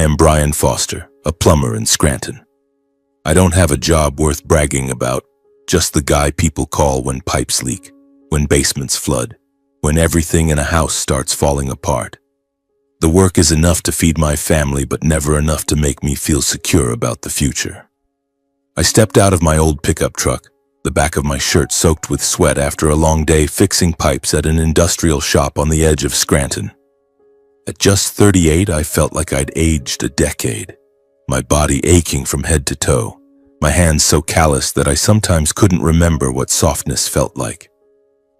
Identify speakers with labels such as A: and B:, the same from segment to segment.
A: am Brian Foster, a plumber in Scranton. I don't have a job worth bragging about, just the guy people call when pipes leak, when basements flood, when everything in a house starts falling apart. The work is enough to feed my family, but never enough to make me feel secure about the future. I stepped out of my old pickup truck, the back of my shirt soaked with sweat after a long day fixing pipes at an industrial shop on the edge of Scranton. At just 38, I felt like I'd aged a decade, my body aching from head to toe, my hands so calloused that I sometimes couldn't remember what softness felt like.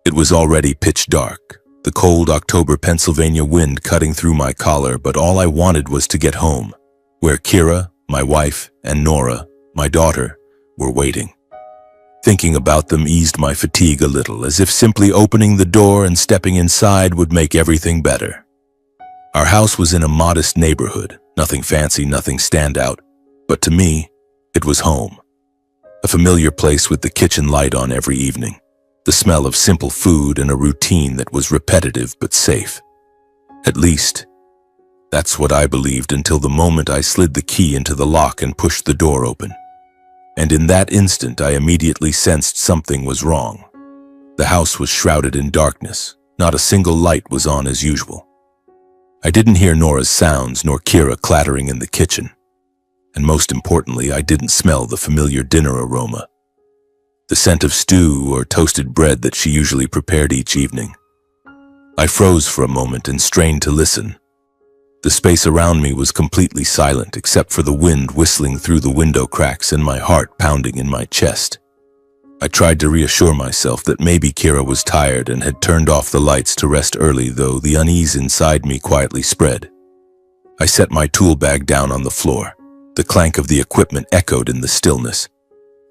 A: It was already pitch dark, the cold October Pennsylvania wind cutting through my collar, but all I wanted was to get home, where Kira, my wife, and Nora, my daughter, were waiting. Thinking about them eased my fatigue a little, as if simply opening the door and stepping inside would make everything better. Our house was in a modest neighborhood, nothing fancy, nothing standout, but to me, it was home. A familiar place with the kitchen light on every evening, the smell of simple food and a routine that was repetitive but safe. At least, that's what I believed until the moment I slid the key into the lock and pushed the door open. And in that instant, I immediately sensed something was wrong. The house was shrouded in darkness. Not a single light was on as usual. I didn't hear Nora's sounds nor Kira clattering in the kitchen. And most importantly, I didn't smell the familiar dinner aroma, the scent of stew or toasted bread that she usually prepared each evening. I froze for a moment and strained to listen. The space around me was completely silent except for the wind whistling through the window cracks and my heart pounding in my chest. I tried to reassure myself that maybe Kira was tired and had turned off the lights to rest early, though the unease inside me quietly spread. I set my tool bag down on the floor. The clank of the equipment echoed in the stillness.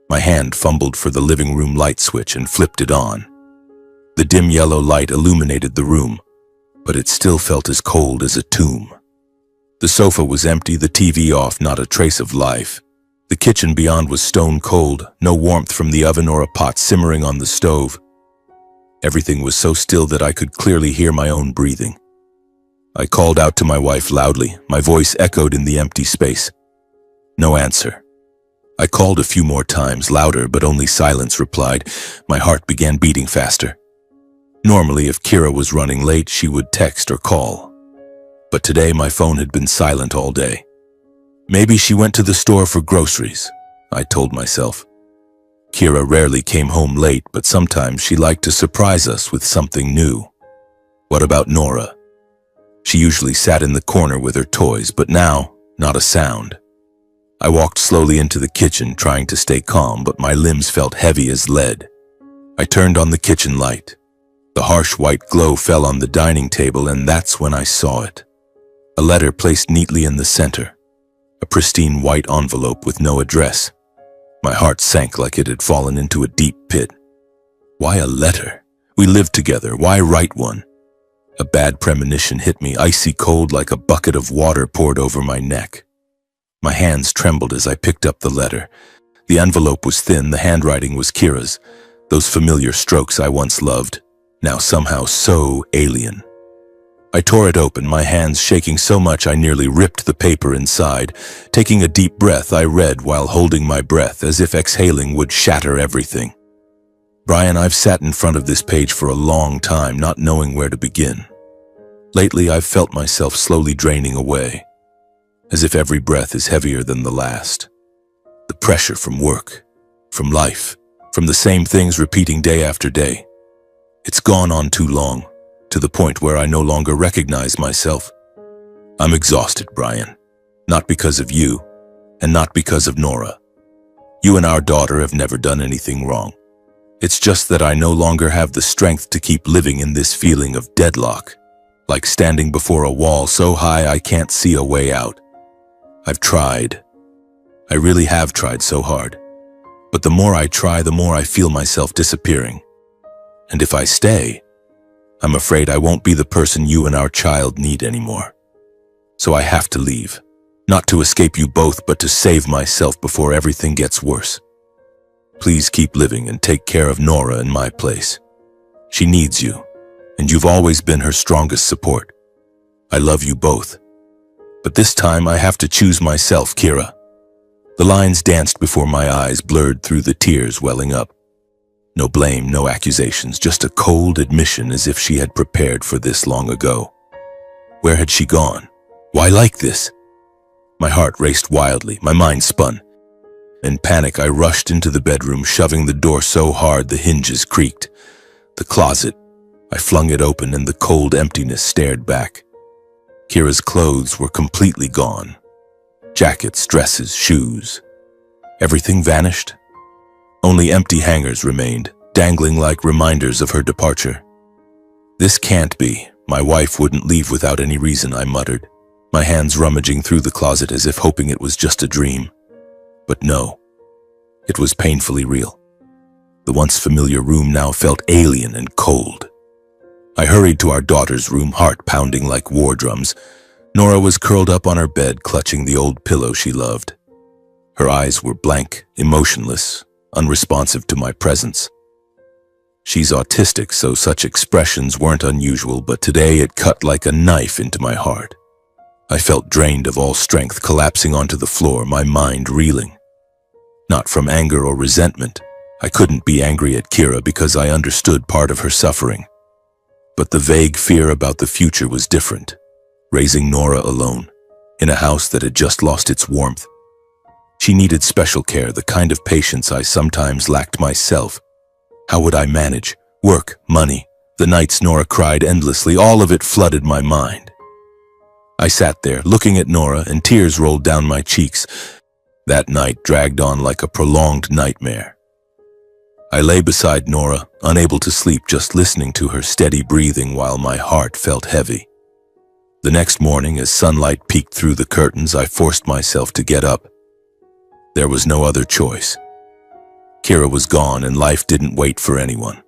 A: My hand fumbled for the living room light switch and flipped it on. The dim yellow light illuminated the room, but it still felt as cold as a tomb. The sofa was empty, the TV off, not a trace of life. The kitchen beyond was stone cold, no warmth from the oven or a pot simmering on the stove. Everything was so still that I could clearly hear my own breathing. I called out to my wife loudly, my voice echoed in the empty space. No answer. I called a few more times, louder, but only silence replied. My heart began beating faster. Normally, if Kira was running late, she would text or call. But today, my phone had been silent all day. Maybe she went to the store for groceries, I told myself. Kira rarely came home late, but sometimes she liked to surprise us with something new. What about Nora? She usually sat in the corner with her toys, but now, not a sound. I walked slowly into the kitchen, trying to stay calm, but my limbs felt heavy as lead. I turned on the kitchen light. The harsh white glow fell on the dining table, and that's when I saw it. A letter placed neatly in the center. A pristine white envelope with no address. My heart sank like it had fallen into a deep pit. Why a letter? We lived together. Why write one? A bad premonition hit me, icy cold like a bucket of water poured over my neck. My hands trembled as I picked up the letter. The envelope was thin, the handwriting was Kira's. Those familiar strokes I once loved, now somehow so alien. I tore it open, my hands shaking so much I nearly ripped the paper inside. Taking a deep breath, I read while holding my breath, as if exhaling would shatter everything. Brian, I've sat in front of this page for a long time, not knowing where to begin. Lately, I've felt myself slowly draining away, as if every breath is heavier than the last. The pressure from work, from life, from the same things repeating day after day. It's gone on too long, to the point where I no longer recognize myself. I'm exhausted, Brian. Not because of you, and not because of Nora. You and our daughter have never done anything wrong. It's just that I no longer have the strength to keep living in this feeling of deadlock, like standing before a wall so high I can't see a way out. I've tried. I really have tried so hard. But the more I try, the more I feel myself disappearing. And if I stay, I'm afraid I won't be the person you and our child need anymore. So I have to leave. Not to escape you both, but to save myself before everything gets worse. Please keep living and take care of Nora in my place. She needs you, and you've always been her strongest support. I love you both. But this time I have to choose myself, Kira. The lines danced before my eyes, blurred through the tears welling up. No blame, no accusations, just a cold admission as if she had prepared for this long ago. Where had she gone? Why like this? My heart raced wildly, my mind spun. In panic, I rushed into the bedroom, shoving the door so hard the hinges creaked. The closet. I flung it open and the cold emptiness stared back. Kira's clothes were completely gone. Jackets, dresses, shoes. Everything vanished. Only empty hangers remained, dangling like reminders of her departure. This can't be. My wife wouldn't leave without any reason, I muttered, my hands rummaging through the closet as if hoping it was just a dream. But no, it was painfully real. The once familiar room now felt alien and cold. I hurried to our daughter's room, heart pounding like war drums. Nora was curled up on her bed, clutching the old pillow she loved. Her eyes were blank, emotionless, unresponsive to my presence. She's autistic, so such expressions weren't unusual, but today it cut like a knife into my heart. I felt drained of all strength, collapsing onto the floor, my mind reeling. Not from anger or resentment. I couldn't be angry at Kira because I understood part of her suffering. But the vague fear about the future was different. Raising Nora alone, in a house that had just lost its warmth. She needed special care, the kind of patience I sometimes lacked myself. How would I manage? Work, money, the nights Nora cried endlessly, all of it flooded my mind. I sat there, looking at Nora, and tears rolled down my cheeks. That night dragged on like a prolonged nightmare. I lay beside Nora, unable to sleep, just listening to her steady breathing while my heart felt heavy. The next morning, as sunlight peeked through the curtains, I forced myself to get up. There was no other choice. Kira was gone and life didn't wait for anyone.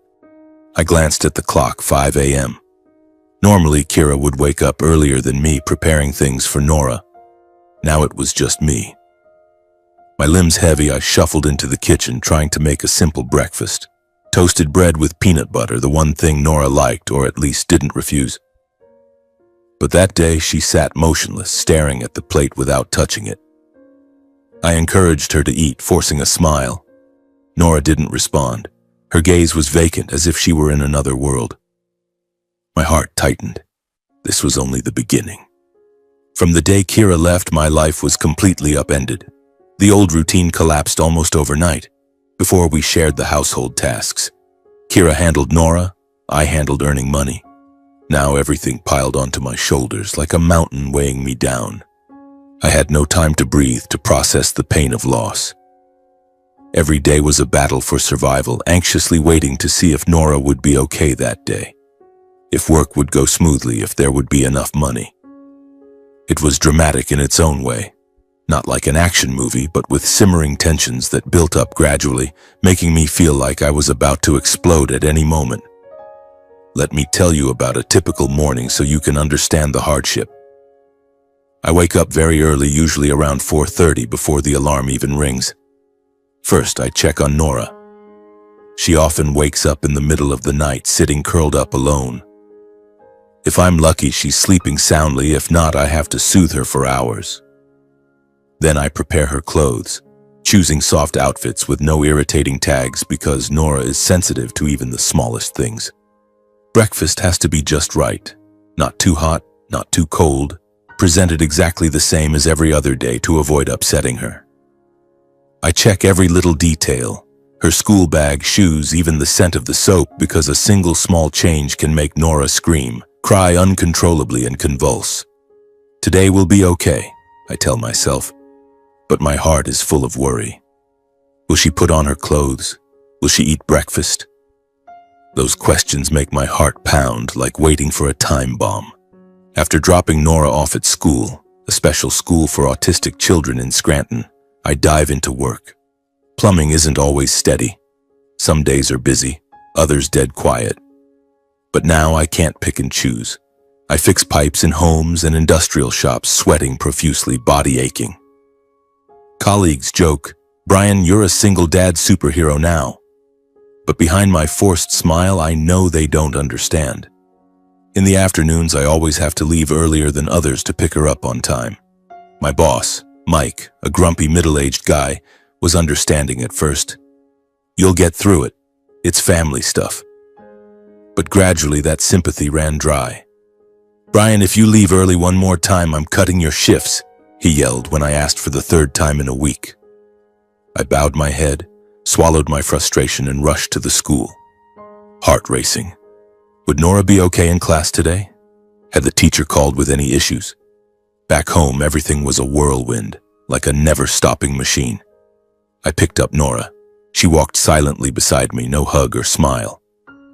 A: I glanced at the clock, 5 a.m. Normally, Kira would wake up earlier than me, preparing things for Nora. Now it was just me. My limbs heavy, I shuffled into the kitchen, trying to make a simple breakfast. Toasted bread with peanut butter, the one thing Nora liked, or at least didn't refuse. But that day, she sat motionless, staring at the plate without touching it. I encouraged her to eat, forcing a smile. Nora didn't respond. Her gaze was vacant, as if she were in another world. My heart tightened. This was only the beginning. From the day Kira left, my life was completely upended. The old routine collapsed almost overnight. Before, we shared the household tasks. Kira handled Nora, I handled earning money. Now everything piled onto my shoulders like a mountain weighing me down. I had no time to breathe, to process the pain of loss. Every day was a battle for survival, anxiously waiting to see if Nora would be okay that day. If work would go smoothly, if there would be enough money. It was dramatic in its own way. Not like an action movie, but with simmering tensions that built up gradually, making me feel like I was about to explode at any moment. Let me tell you about a typical morning so you can understand the hardship. I wake up very early, usually around 4:30, before the alarm even rings. First, I check on Nora. She often wakes up in the middle of the night, sitting curled up alone. If I'm lucky, she's sleeping soundly. If not, I have to soothe her for hours. Then I prepare her clothes, choosing soft outfits with no irritating tags because Nora is sensitive to even the smallest things. Breakfast has to be just right, not too hot, not too cold, presented exactly the same as every other day to avoid upsetting her. I check every little detail, her school bag, shoes, even the scent of the soap, because a single small change can make Nora scream, cry uncontrollably, and convulse. Today will be okay, I tell myself, but my heart is full of worry. Will she put on her clothes? Will she eat breakfast? Those questions make my heart pound like waiting for a time bomb. After dropping Nora off at school, a special school for autistic children in Scranton, I dive into work. Plumbing isn't always steady. Some days are busy, others dead quiet. But now I can't pick and choose. I fix pipes in homes and industrial shops, sweating profusely, body aching. Colleagues joke, "Brian, you're a single dad superhero now." But behind my forced smile, I know they don't understand. In the afternoons, I always have to leave earlier than others to pick her up on time. My boss, Mike, a grumpy middle-aged guy, was understanding at first. "You'll get through it. It's family stuff." But gradually that sympathy ran dry. "Brian, if you leave early one more time, I'm cutting your shifts," he yelled when I asked for the third time in a week. I bowed my head, swallowed my frustration, and rushed to the school. Heart racing. Would Nora be okay in class today? Had the teacher called with any issues? Back home, everything was a whirlwind, like a never-stopping machine. I picked up Nora. She walked silently beside me, no hug or smile.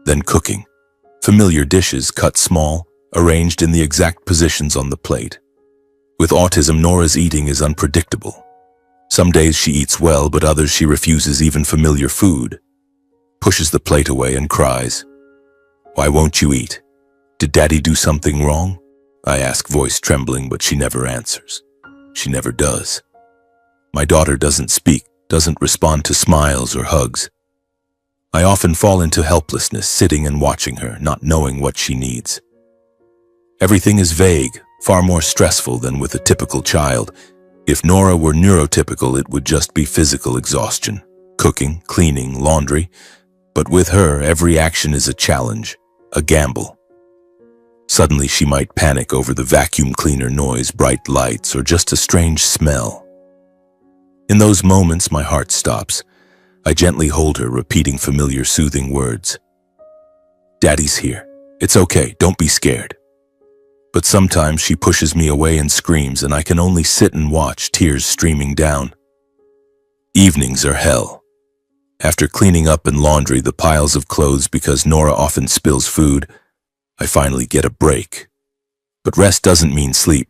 A: Then cooking. Familiar dishes cut small, arranged in the exact positions on the plate. With autism, Nora's eating is unpredictable. Some days she eats well, but others she refuses even familiar food. Pushes the plate away and cries. "Why won't you eat? Did Daddy do something wrong?" I ask, voice trembling, but she never answers. She never does. My daughter doesn't speak, doesn't respond to smiles or hugs. I often fall into helplessness, sitting and watching her, not knowing what she needs. Everything is vague, far more stressful than with a typical child. If Nora were neurotypical, it would just be physical exhaustion, cooking, cleaning, laundry. But with her, every action is a challenge, a gamble. Suddenly she might panic over the vacuum cleaner noise, bright lights, or just a strange smell. In those moments, my heart stops. I gently hold her, repeating familiar soothing words. "Daddy's here. It's okay, don't be scared." But sometimes she pushes me away and screams, and I can only sit and watch, tears streaming down. Evenings are hell. After cleaning up and laundry the piles of clothes because Nora often spills food, I finally get a break. But rest doesn't mean sleep.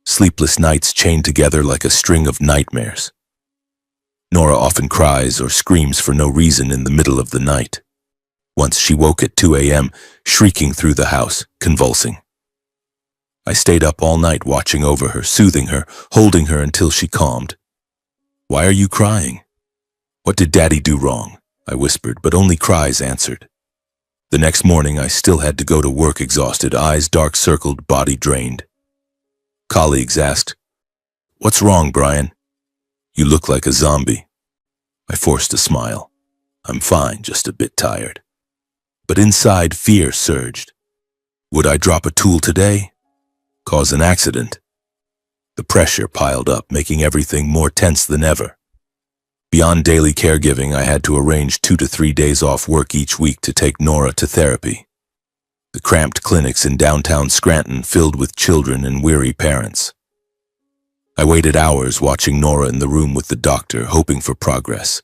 A: Sleepless nights chain together like a string of nightmares. Nora often cries or screams for no reason in the middle of the night. Once she woke at 2 a.m., shrieking through the house, convulsing. I stayed up all night watching over her, soothing her, holding her until she calmed. "Why are you crying?" "What did Daddy do wrong?" I whispered, but only cries answered. The next morning I still had to go to work exhausted, eyes dark-circled, body drained. Colleagues asked, "What's wrong, Brian? You look like a zombie." I forced a smile. "I'm fine, just a bit tired." But inside, fear surged. Would I drop a tool today? Cause an accident? The pressure piled up, making everything more tense than ever. Beyond daily caregiving, I had to arrange 2 to 3 days off work each week to take Nora to therapy. The cramped clinics in downtown Scranton filled with children and weary parents. I waited hours watching Nora in the room with the doctor, hoping for progress.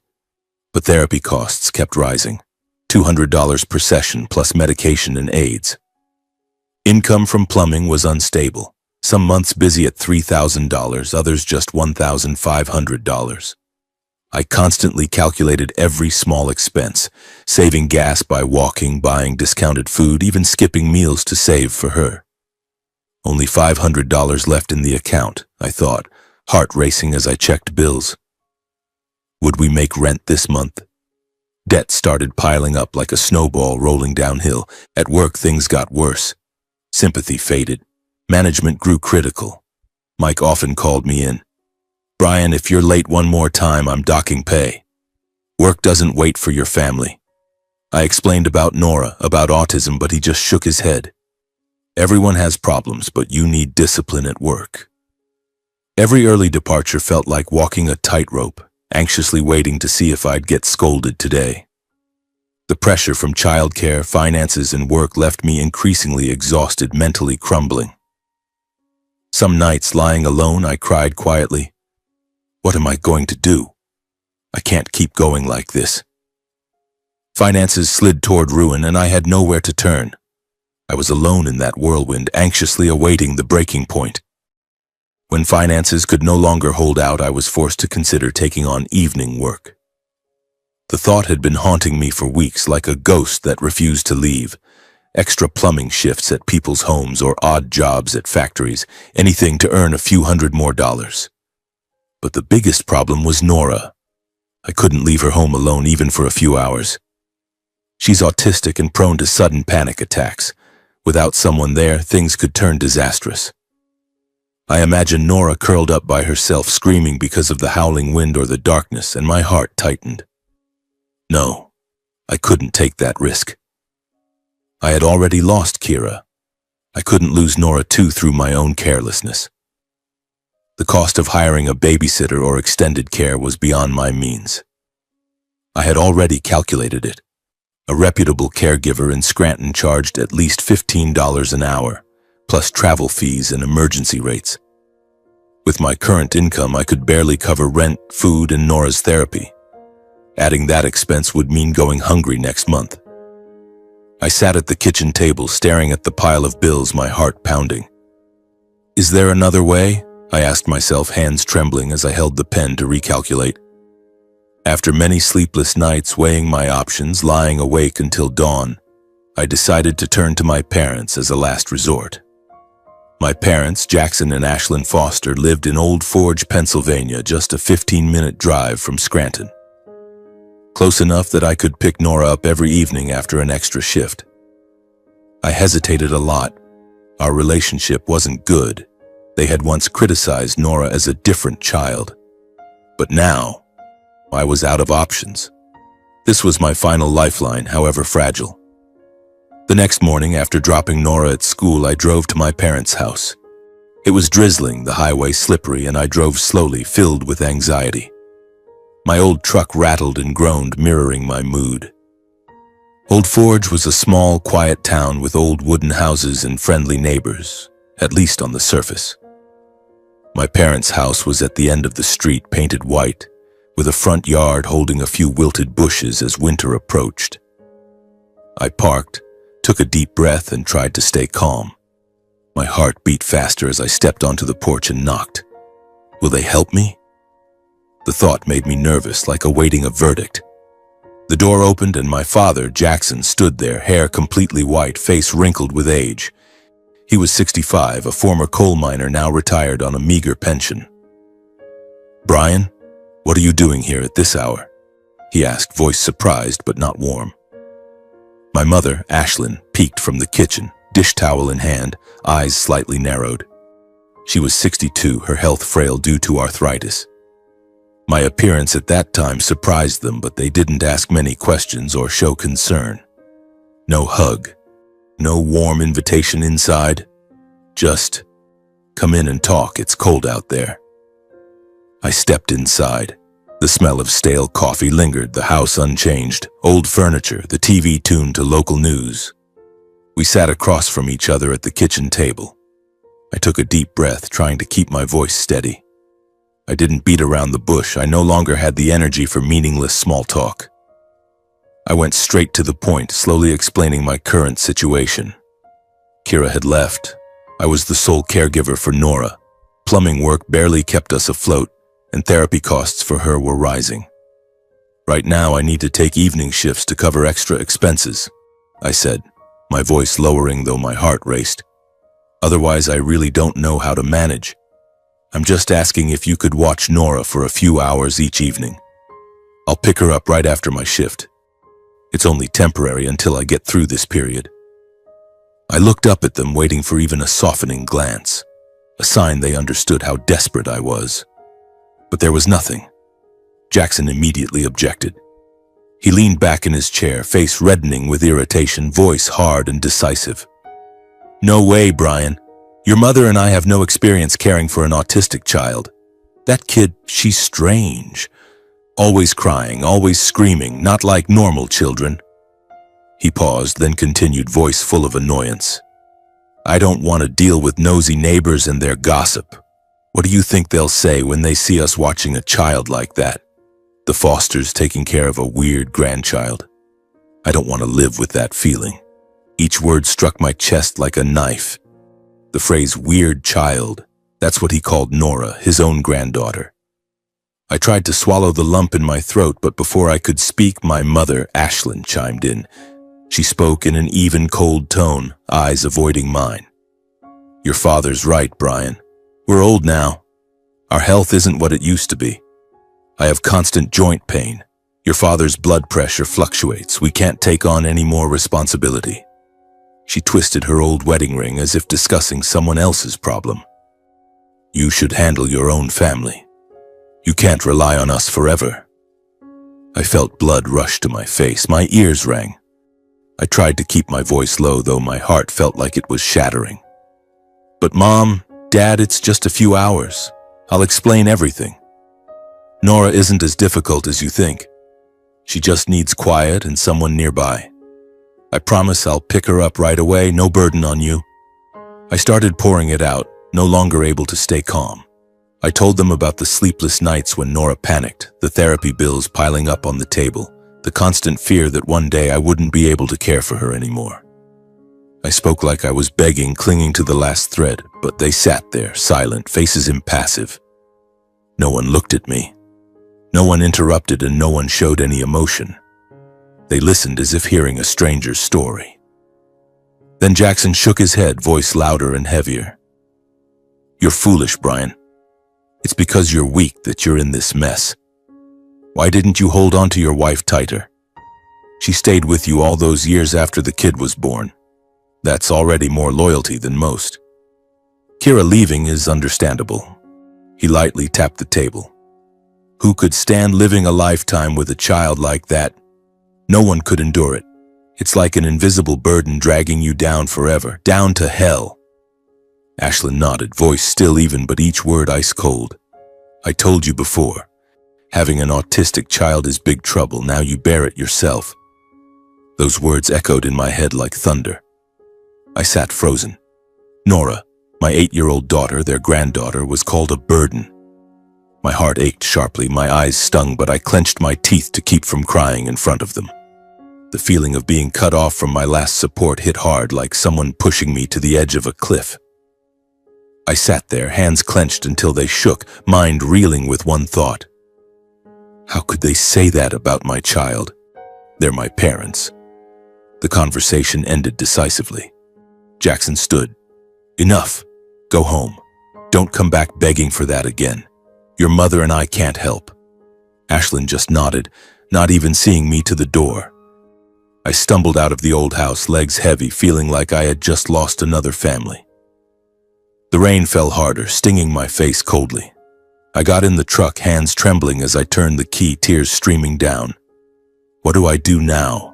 A: But therapy costs kept rising. $200 per session plus medication and aids. Income from plumbing was unstable. Some months busy at $3,000, others just $1,500. I constantly calculated every small expense, saving gas by walking, buying discounted food, even skipping meals to save for her. Only $500 left in the account, I thought, heart racing as I checked bills. Would we make rent this month? Debt started piling up like a snowball rolling downhill. At work, things got worse. Sympathy faded. Management grew critical. Mike often called me in. "Brian, if you're late one more time, I'm docking pay. Work doesn't wait for your family." I explained about Nora, about autism, but he just shook his head. "Everyone has problems, but you need discipline at work." Every early departure felt like walking a tightrope, anxiously waiting to see if I'd get scolded today. The pressure from childcare, finances, and work left me increasingly exhausted, mentally crumbling. Some nights, lying alone, I cried quietly. What am I going to do? I can't keep going like this. Finances slid toward ruin, and I had nowhere to turn. I was alone in that whirlwind, anxiously awaiting the breaking point. When finances could no longer hold out, I was forced to consider taking on evening work. The thought had been haunting me for weeks, like a ghost that refused to leave. Extra plumbing shifts at people's homes or odd jobs at factories, anything to earn a few $100 more. But the biggest problem was Nora. I couldn't leave her home alone even for a few hours. She's autistic and prone to sudden panic attacks. Without someone there, things could turn disastrous. I imagined Nora curled up by herself screaming because of the howling wind or the darkness, and my heart tightened. No, I couldn't take that risk. I had already lost Kira. I couldn't lose Nora too through my own carelessness. The cost of hiring a babysitter or extended care was beyond my means. I had already calculated it. A reputable caregiver in Scranton charged at least $15 an hour, plus travel fees and emergency rates. With my current income, I could barely cover rent, food, and Nora's therapy. Adding that expense would mean going hungry next month. I sat at the kitchen table staring at the pile of bills, my heart pounding. Is there another way? I asked myself, hands trembling as I held the pen to recalculate. After many sleepless nights weighing my options, lying awake until dawn, I decided to turn to my parents as a last resort. My parents, Jackson and Ashlyn Foster, lived in Old Forge, Pennsylvania, just a 15-minute drive from Scranton. Close enough that I could pick Nora up every evening after an extra shift. I hesitated a lot. Our relationship wasn't good. They had once criticized Nora as a different child. But now, I was out of options. This was my final lifeline, however fragile. The next morning, after dropping Nora at school, I drove to my parents' house. It was drizzling, the highway slippery, and I drove slowly, filled with anxiety. My old truck rattled and groaned, mirroring my mood. Old Forge was a small, quiet town with old wooden houses and friendly neighbors, at least on the surface. My parents' house was at the end of the street, painted white, with a front yard holding a few wilted bushes as winter approached. I parked, took a deep breath, and tried to stay calm. My heart beat faster as I stepped onto the porch and knocked. Will they help me? The thought made me nervous, like awaiting a verdict. The door opened and my father, Jackson, stood there, hair completely white, face wrinkled with age. He was 65, a former coal miner now retired on a meager pension. "Brian, what are you doing here at this hour?" he asked, voice surprised but not warm. My mother, Ashlyn, peeked from the kitchen, dish towel in hand, eyes slightly narrowed. She was 62, her health frail due to arthritis. My appearance at that time surprised them, but they didn't ask many questions or show concern. No hug, no warm invitation inside. Just, "Come in and talk, it's cold out there." I stepped inside. The smell of stale coffee lingered, the house unchanged, old furniture, the TV tuned to local news. We sat across from each other at the kitchen table. I took a deep breath, trying to keep my voice steady. I didn't beat around the bush. I no longer had the energy for meaningless small talk. I went straight to the point, slowly explaining my current situation. Kira had left. I was the sole caregiver for Nora. Plumbing work barely kept us afloat, and therapy costs for her were rising. Right now, I need to take evening shifts to cover extra expenses, I said, my voice lowering though my heart raced. Otherwise, I really don't know how to manage. I'm just asking if you could watch Nora for a few hours each evening. I'll pick her up right after my shift. It's only temporary until I get through this period. I looked up at them, waiting for even a softening glance, a sign they understood how desperate I was. But there was nothing. Jackson immediately objected. He leaned back in his chair, face reddening with irritation, voice hard and decisive. "No way, Brian. Your mother and I have no experience caring for an autistic child. That kid, she's strange. Always crying, always screaming, not like normal children." He paused, then continued, voice full of annoyance. "I don't want to deal with nosy neighbors and their gossip. What do you think they'll say when they see us watching a child like that? The Fosters taking care of a weird grandchild. I don't want to live with that feeling." Each word struck my chest like a knife. The phrase "weird child," that's what he called Nora, his own granddaughter. I tried to swallow the lump in my throat, but before I could speak, my mother, Ashlyn, chimed in. She spoke in an even, cold tone, eyes avoiding mine. "Your father's right, Brian. We're old now. Our health isn't what it used to be. I have constant joint pain. Your father's blood pressure fluctuates. We can't take on any more responsibility. She twisted her old wedding ring as if discussing someone else's problem. You should handle your own family. You can't rely on us forever. I felt blood rush to my face. My ears rang. I tried to keep my voice low, though my heart felt like it was shattering. But Mom, Dad, it's just a few hours. I'll explain everything. Nora isn't as difficult as you think. She just needs quiet and someone nearby. I promise I'll pick her up right away, no burden on you. I started pouring it out, no longer able to stay calm. I told them about the sleepless nights when Nora panicked, the therapy bills piling up on the table, the constant fear that one day I wouldn't be able to care for her anymore. I spoke like I was begging, clinging to the last thread, but they sat there, silent, faces impassive. No one looked at me. No one interrupted and no one showed any emotion. They listened as if hearing a stranger's story. Then Jackson shook his head, voice louder and heavier. You're foolish, Brian. It's because you're weak that you're in this mess. Why didn't you hold on to your wife tighter? She stayed with you all those years after the kid was born. That's already more loyalty than most. Kira leaving is understandable. He lightly tapped the table. Who could stand living a lifetime with a child like that? No one could endure it. It's like an invisible burden dragging you down forever, down to hell. Ashlyn nodded, voice still even but each word ice cold. I told you before, having an autistic child is big trouble. Now you bear it yourself. Those words echoed in my head like thunder. I sat frozen. Nora, my 8-year-old daughter, their granddaughter, was called a burden. My heart ached sharply, my eyes stung, but I clenched my teeth to keep from crying in front of them. The feeling of being cut off from my last support hit hard, like someone pushing me to the edge of a cliff. I sat there, hands clenched until they shook, mind reeling with one thought. How could they say that about my child? They're my parents. The conversation ended decisively. Jackson stood. Enough. Go home. Don't come back begging for that again. Your mother and I can't help. Ashlyn just nodded, not even seeing me to the door. I stumbled out of the old house, legs heavy, feeling like I had just lost another family. The rain fell harder, stinging my face coldly. I got in the truck, hands trembling as I turned the key, tears streaming down. What do I do now?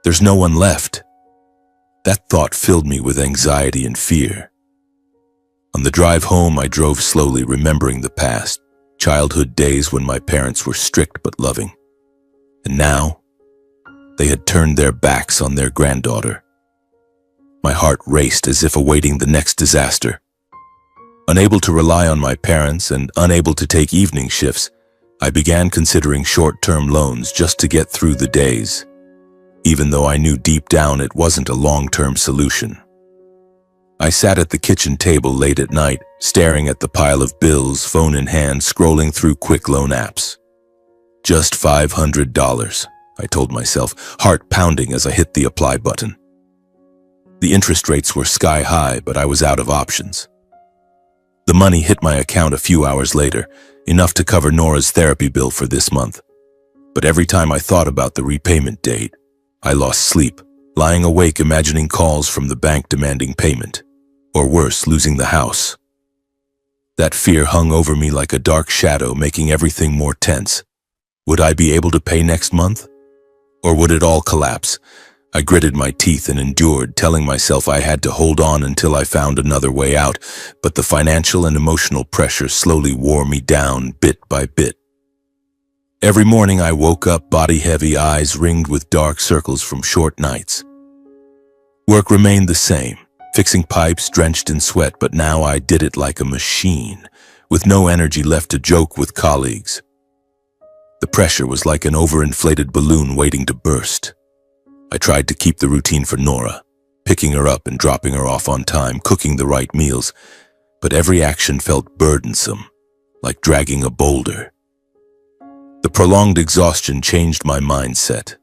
A: There's no one left. That thought filled me with anxiety and fear. On the drive home, I drove slowly, remembering the past, childhood days when my parents were strict but loving. And now, they had turned their backs on their granddaughter. My heart raced as if awaiting the next disaster. Unable to rely on my parents and unable to take evening shifts, I began considering short-term loans just to get through the days, even though I knew deep down it wasn't a long-term solution. I sat at the kitchen table late at night, staring at the pile of bills, phone in hand, scrolling through quick loan apps. Just $500, I told myself, heart pounding as I hit the apply button. The interest rates were sky high, but I was out of options. The money hit my account a few hours later, enough to cover Nora's therapy bill for this month. But every time I thought about the repayment date, I lost sleep, lying awake imagining calls from the bank demanding payment, or worse, losing the house. That fear hung over me like a dark shadow, making everything more tense. Would I be able to pay next month? Or would it all collapse? I gritted my teeth and endured, telling myself I had to hold on until I found another way out, but the financial and emotional pressure slowly wore me down bit by bit. Every morning I woke up, body heavy, eyes ringed with dark circles from short nights. Work remained the same, fixing pipes drenched in sweat, but now I did it like a machine, with no energy left to joke with colleagues. The pressure was like an overinflated balloon waiting to burst. I tried to keep the routine for Nora, picking her up and dropping her off on time, cooking the right meals, but every action felt burdensome, like dragging a boulder. The prolonged exhaustion changed my mindset.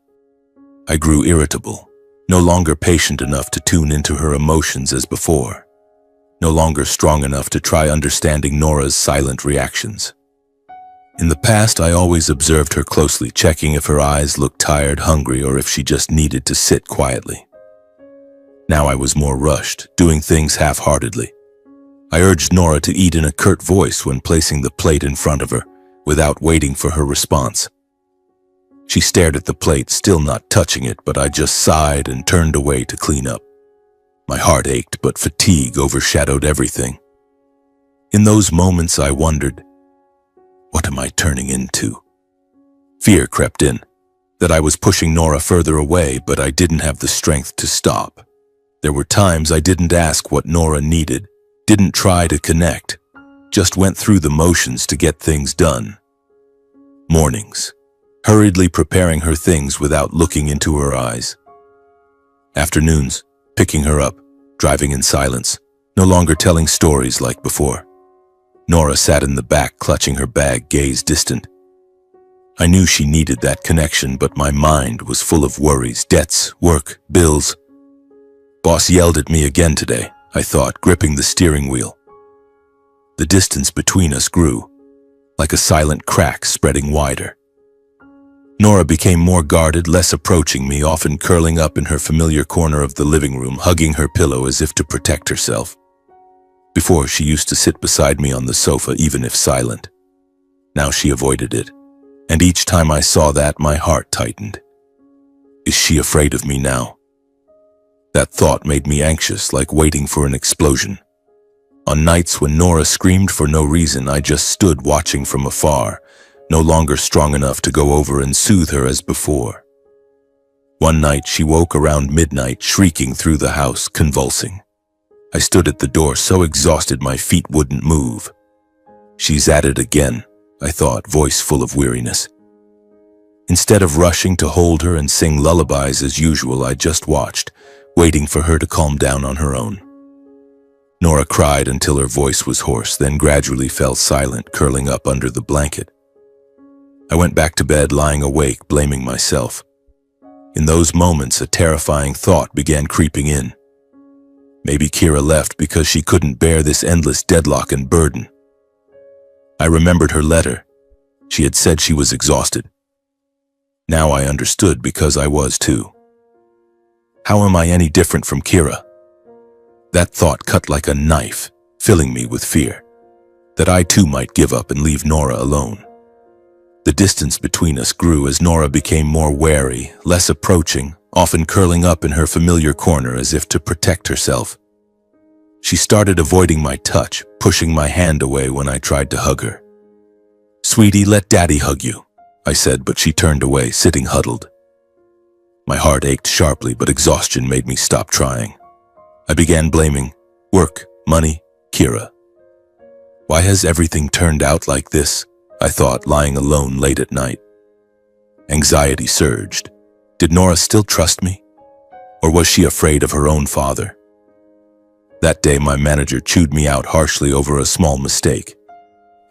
A: I grew irritable, no longer patient enough to tune into her emotions as before, no longer strong enough to try understanding Nora's silent reactions. In the past, I always observed her closely, checking if her eyes looked tired, hungry, or if she just needed to sit quietly. Now I was more rushed, doing things half-heartedly. I urged Nora to eat in a curt voice when placing the plate in front of her, without waiting for her response. She stared at the plate, still not touching it, but I just sighed and turned away to clean up. My heart ached, but fatigue overshadowed everything. In those moments I wondered, what am I turning into? Fear crept in, that I was pushing Nora further away, but I didn't have the strength to stop. There were times I didn't ask what Nora needed, didn't try to connect, just went through the motions to get things done. Mornings, hurriedly preparing her things without looking into her eyes. Afternoons, picking her up, driving in silence, no longer telling stories like before. Nora sat in the back, clutching her bag, gaze distant. I knew she needed that connection, but my mind was full of worries, debts, work, bills. Boss yelled at me again today, I thought, gripping the steering wheel. The distance between us grew, like a silent crack spreading wider. Nora became more guarded, less approaching me, often curling up in her familiar corner of the living room, hugging her pillow as if to protect herself. Before, she used to sit beside me on the sofa, even if silent. Now she avoided it, and each time I saw that, my heart tightened. Is she afraid of me now? That thought made me anxious, like waiting for an explosion. On nights when Nora screamed for no reason, I just stood watching from afar, no longer strong enough to go over and soothe her as before. One night she woke around midnight, shrieking through the house, convulsing. I stood at the door, so exhausted my feet wouldn't move. She's at it again, I thought, voice full of weariness. Instead of rushing to hold her and sing lullabies as usual, I just watched, waiting for her to calm down on her own. Nora cried until her voice was hoarse, then gradually fell silent, curling up under the blanket. I went back to bed, lying awake, blaming myself. In those moments, a terrifying thought began creeping in. Maybe Kira left because she couldn't bear this endless deadlock and burden. I remembered her letter. She had said she was exhausted. Now I understood, because I was too. How am I any different from Kira? That thought cut like a knife, filling me with fear, that I too might give up and leave Nora alone. The distance between us grew as Nora became more wary, less approaching, often curling up in her familiar corner as if to protect herself. She started avoiding my touch, pushing my hand away when I tried to hug her. "Sweetie, let Daddy hug you," I said, but she turned away, sitting huddled. My heart ached sharply, but exhaustion made me stop trying. I began blaming work, money, Kira. Why has everything turned out like this? I thought, lying alone late at night. Anxiety surged. Did Nora still trust me? Or was she afraid of her own father? That day, my manager chewed me out harshly over a small mistake.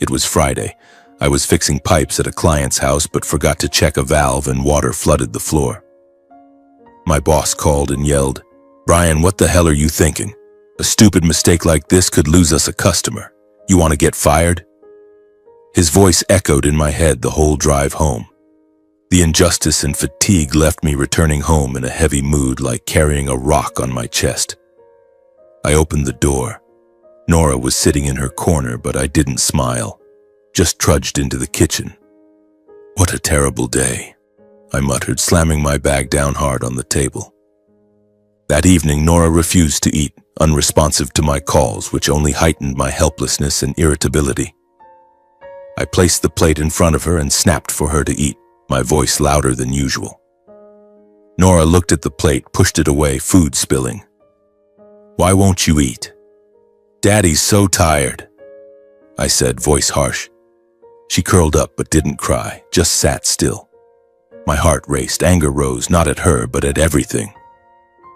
A: It was Friday. I was fixing pipes at a client's house but forgot to check a valve, and water flooded the floor. My boss called and yelled, "Brian, what the hell are you thinking? A stupid mistake like this could lose us a customer. You want to get fired?" His voice echoed in my head the whole drive home. The injustice and fatigue left me returning home in a heavy mood, like carrying a rock on my chest. I opened the door. Nora was sitting in her corner, but I didn't smile, just trudged into the kitchen. "What a terrible day," I muttered, slamming my bag down hard on the table. That evening, Nora refused to eat, unresponsive to my calls, which only heightened my helplessness and irritability. I placed the plate in front of her and snapped for her to eat, my voice louder than usual. Nora looked at the plate, pushed it away, food spilling. "Why won't you eat?" "Daddy's so tired," I said, voice harsh. She curled up but didn't cry, just sat still. My heart raced, anger rose, not at her but at everything.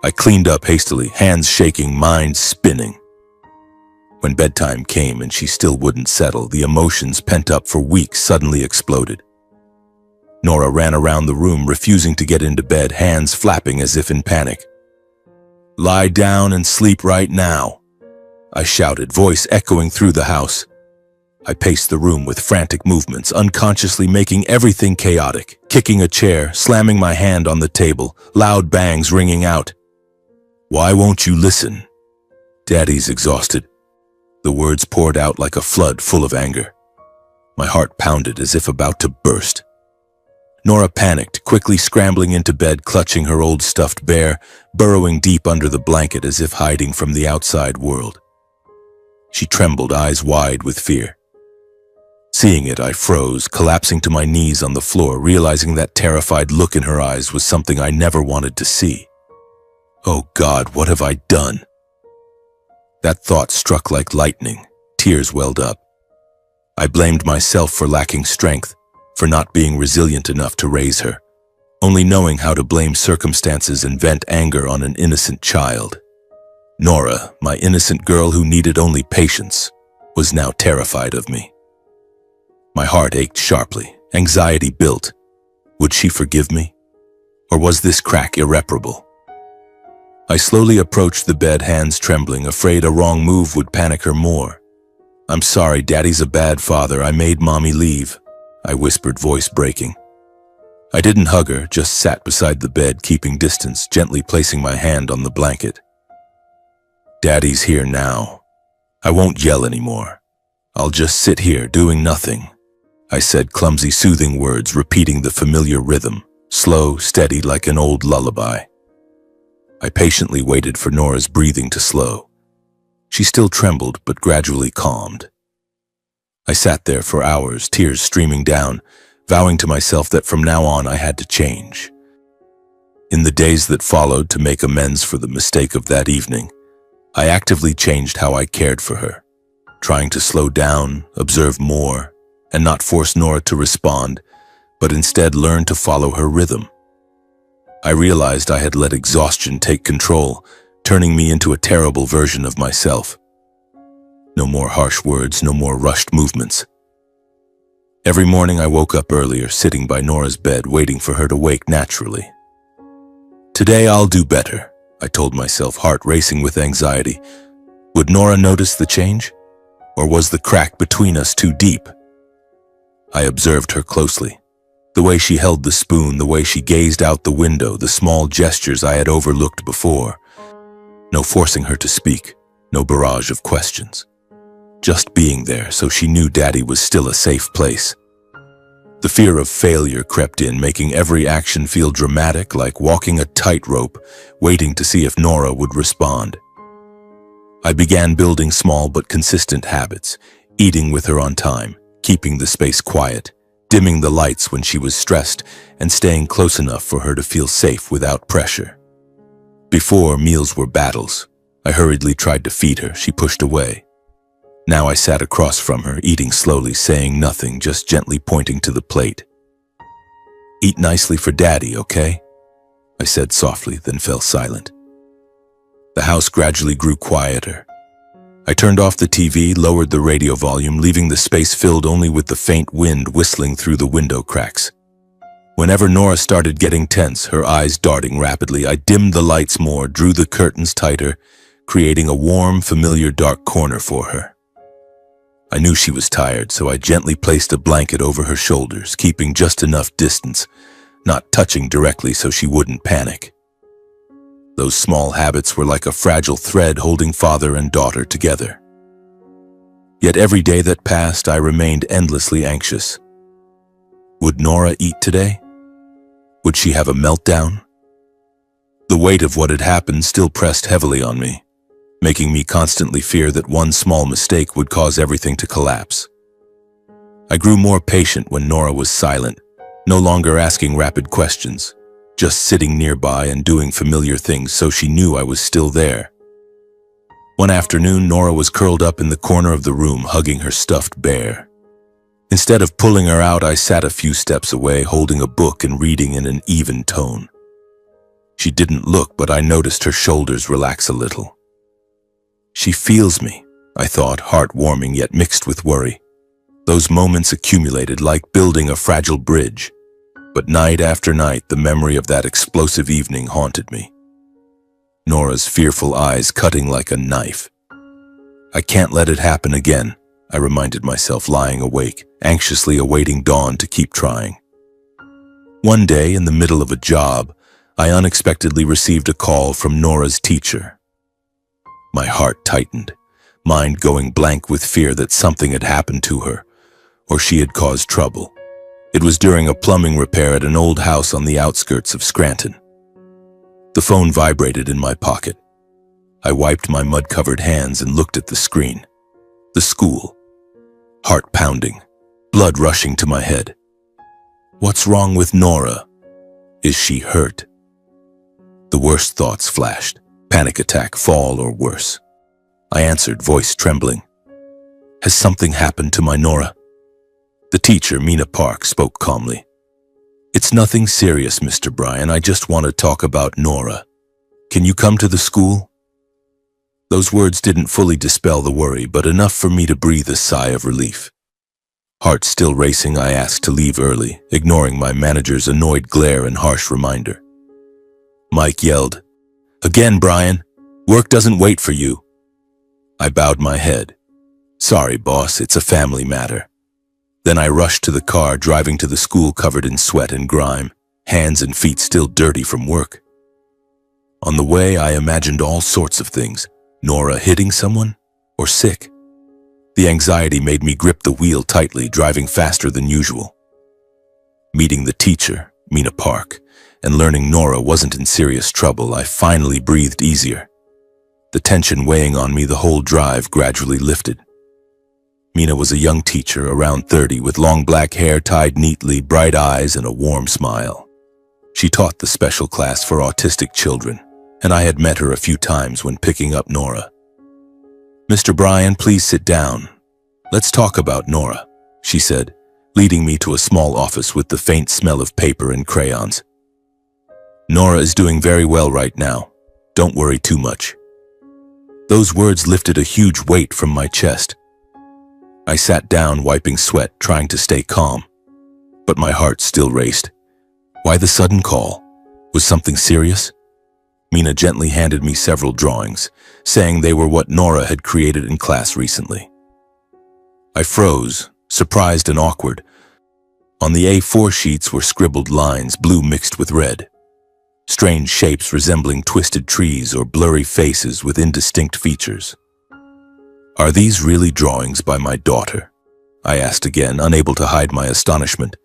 A: I cleaned up hastily, hands shaking, mind spinning. When bedtime came and she still wouldn't settle, the emotions pent up for weeks suddenly exploded. Nora ran around the room, refusing to get into bed, hands flapping as if in panic. "Lie down and sleep right now," I shouted, voice echoing through the house. I paced the room with frantic movements, unconsciously making everything chaotic, kicking a chair, slamming my hand on the table, loud bangs ringing out. Why won't you listen? Daddy's exhausted. The words poured out like a flood full of anger. My heart pounded as if about to burst. Nora panicked, quickly scrambling into bed, clutching her old stuffed bear, burrowing deep under the blanket as if hiding from the outside world. She trembled, eyes wide with fear. Seeing it, I froze, collapsing to my knees on the floor, realizing that terrified look in her eyes was something I never wanted to see. Oh God, what have I done? That thought struck like lightning. Tears welled up. I blamed myself for lacking strength, for not being resilient enough to raise her, only knowing how to blame circumstances and vent anger on an innocent child. Nora, my innocent girl who needed only patience, was now terrified of me. My heart ached sharply. Anxiety built. Would she forgive me? Or was this crack irreparable? I slowly approached the bed, hands trembling, afraid a wrong move would panic her more. I'm sorry, Daddy's a bad father. I made Mommy leave, I whispered, voice breaking. I didn't hug her, just sat beside the bed, keeping distance, gently placing my hand on the blanket. Daddy's here now. I won't yell anymore. I'll just sit here doing nothing, I said, clumsy, soothing words, repeating the familiar rhythm, slow, steady, like an old lullaby. I patiently waited for Nora's breathing to slow. She still trembled, but gradually calmed. I sat there for hours, tears streaming down, vowing to myself that from now on I had to change. In the days that followed, to make amends for the mistake of that evening, I actively changed how I cared for her, trying to slow down, observe more, and not force Nora to respond, but instead learn to follow her rhythm. I realized I had let exhaustion take control, turning me into a terrible version of myself. No more harsh words, no more rushed movements. Every morning I woke up earlier, sitting by Nora's bed, waiting for her to wake naturally. Today I'll do better, I told myself, heart racing with anxiety. Would Nora notice the change? Or was the crack between us too deep? I observed her closely. The way she held the spoon, the way she gazed out the window, the small gestures I had overlooked before. No forcing her to speak, no barrage of questions. Just being there so she knew Daddy was still a safe place. The fear of failure crept in, making every action feel dramatic, like walking a tightrope, waiting to see if Nora would respond. I began building small but consistent habits, eating with her on time, keeping the space quiet, dimming the lights when she was stressed, and staying close enough for her to feel safe without pressure. Before, meals were battles. I hurriedly tried to feed her. She pushed away. Now I sat across from her, eating slowly, saying nothing, just gently pointing to the plate. Eat nicely for Daddy, okay? I said softly, then fell silent. The house gradually grew quieter. I turned off the TV, lowered the radio volume, leaving the space filled only with the faint wind whistling through the window cracks. Whenever Nora started getting tense, her eyes darting rapidly, I dimmed the lights more, drew the curtains tighter, creating a warm, familiar dark corner for her. I knew she was tired, so I gently placed a blanket over her shoulders, keeping just enough distance, not touching directly so she wouldn't panic. Those small habits were like a fragile thread holding father and daughter together. Yet every day that passed, I remained endlessly anxious. Would Nora eat today? Would she have a meltdown? The weight of what had happened still pressed heavily on me, making me constantly fear that one small mistake would cause everything to collapse. I grew more patient when Nora was silent, no longer asking rapid questions, just sitting nearby and doing familiar things so she knew I was still there. One afternoon, Nora was curled up in the corner of the room, hugging her stuffed bear. Instead of pulling her out, I sat a few steps away, holding a book and reading in an even tone. She didn't look, but I noticed her shoulders relax a little. She feels me, I thought, heart-warming yet mixed with worry. Those moments accumulated like building a fragile bridge. But night after night, the memory of that explosive evening haunted me. Nora's fearful eyes cutting like a knife. I can't let it happen again, I reminded myself, lying awake, anxiously awaiting dawn to keep trying. One day, in the middle of a job, I unexpectedly received a call from Nora's teacher. My heart tightened, mind going blank with fear that something had happened to her, or she had caused trouble. It was during a plumbing repair at an old house on the outskirts of Scranton. The phone vibrated in my pocket. I wiped my mud-covered hands and looked at the screen. The school. Heart pounding, blood rushing to my head. What's wrong with Nora? Is she hurt? The worst thoughts flashed. Panic attack, fall, or worse. I answered, voice trembling. Has something happened to my Nora? The teacher, Mina Park, spoke calmly. It's nothing serious, Mr. Bryan. I just want to talk about Nora. Can you come to the school? Those words didn't fully dispel the worry, but enough for me to breathe a sigh of relief. Heart still racing, I asked to leave early, ignoring my manager's annoyed glare and harsh reminder. Mike yelled, Again, Bryan. Work doesn't wait for you. I bowed my head. Sorry, boss, it's a family matter. Then I rushed to the car, driving to the school covered in sweat and grime, hands and feet still dirty from work. On the way, I imagined all sorts of things. Nora hitting someone, or sick. The anxiety made me grip the wheel tightly, driving faster than usual. Meeting the teacher, Mina Park, and learning Nora wasn't in serious trouble, I finally breathed easier. The tension weighing on me the whole drive gradually lifted. Mina was a young teacher, around 30, with long black hair tied neatly, bright eyes, and a warm smile. She taught the special class for autistic children, and I had met her a few times when picking up Nora. Mr. Bryan, please sit down. Let's talk about Nora, she said, leading me to a small office with the faint smell of paper and crayons. Nora is doing very well right now. Don't worry too much. Those words lifted a huge weight from my chest. I sat down, wiping sweat, trying to stay calm. But my heart still raced. Why the sudden call? Was something serious? Mina gently handed me several drawings, saying they were what Nora had created in class recently. I froze, surprised and awkward. On the A4 sheets were scribbled lines, blue mixed with red. Strange shapes resembling twisted trees or blurry faces with indistinct features. Are these really drawings by my daughter? I asked again, unable to hide my astonishment.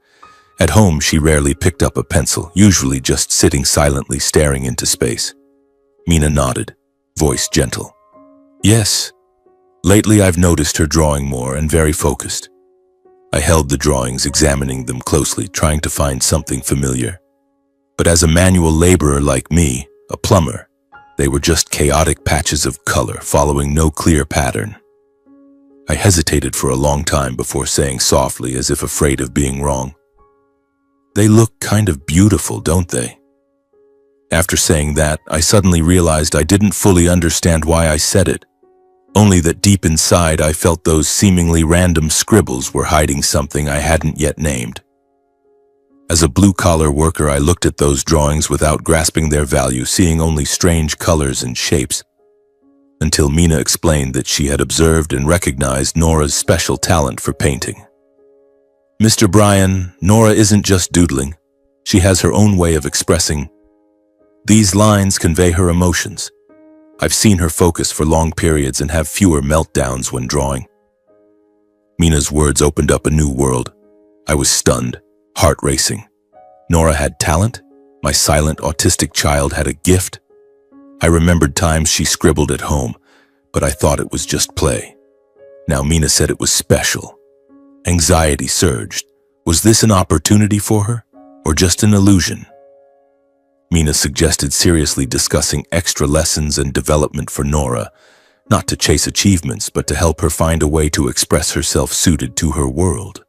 A: At home, she rarely picked up a pencil, usually just sitting silently staring into space. Mina nodded, voice gentle. Yes. Lately, I've noticed her drawing more and very focused. I held the drawings, examining them closely, trying to find something familiar. But as a manual laborer like me, a plumber, they were just chaotic patches of color following no clear pattern. I hesitated for a long time before saying softly, as if afraid of being wrong. They look kind of beautiful, don't they? After saying that, I suddenly realized I didn't fully understand why I said it, only that deep inside I felt those seemingly random scribbles were hiding something I hadn't yet named. As a blue-collar worker, I looked at those drawings without grasping their value, seeing only strange colors and shapes, until Mina explained that she had observed and recognized Nora's special talent for painting. Mr. Bryan, Nora isn't just doodling. She has her own way of expressing. These lines convey her emotions. I've seen her focus for long periods and have fewer meltdowns when drawing. Mina's words opened up a new world. I was stunned, heart racing. Nora had talent? My silent autistic child had a gift? I remembered times she scribbled at home, but I thought it was just play. Now Mina said it was special. Anxiety surged. Was this an opportunity for her, or just an illusion? Mina suggested seriously discussing extra lessons and development for Nora, not to chase achievements, but to help her find a way to express herself suited to her world.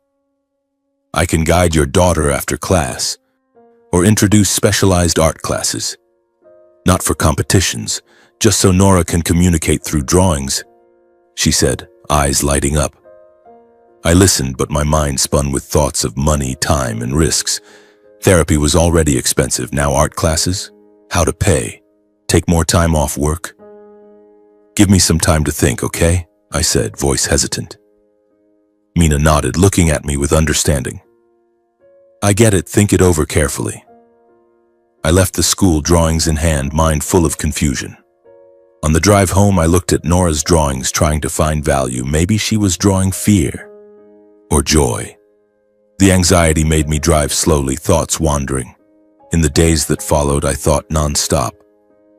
A: I can guide your daughter after class, or introduce specialized art classes. Not for competitions, just so Nora can communicate through drawings, she said, eyes lighting up. I listened, but my mind spun with thoughts of money, time, and risks. Therapy was already expensive, now art classes? How to pay? Take more time off work? Give me some time to think, okay? I said, voice hesitant. Mina nodded, looking at me with understanding. I get it, think it over carefully. I left the school, drawings in hand, mind full of confusion. On the drive home, I looked at Nora's drawings, trying to find value. Maybe she was drawing fear or joy. The anxiety made me drive slowly, thoughts wandering. In the days that followed, I thought nonstop,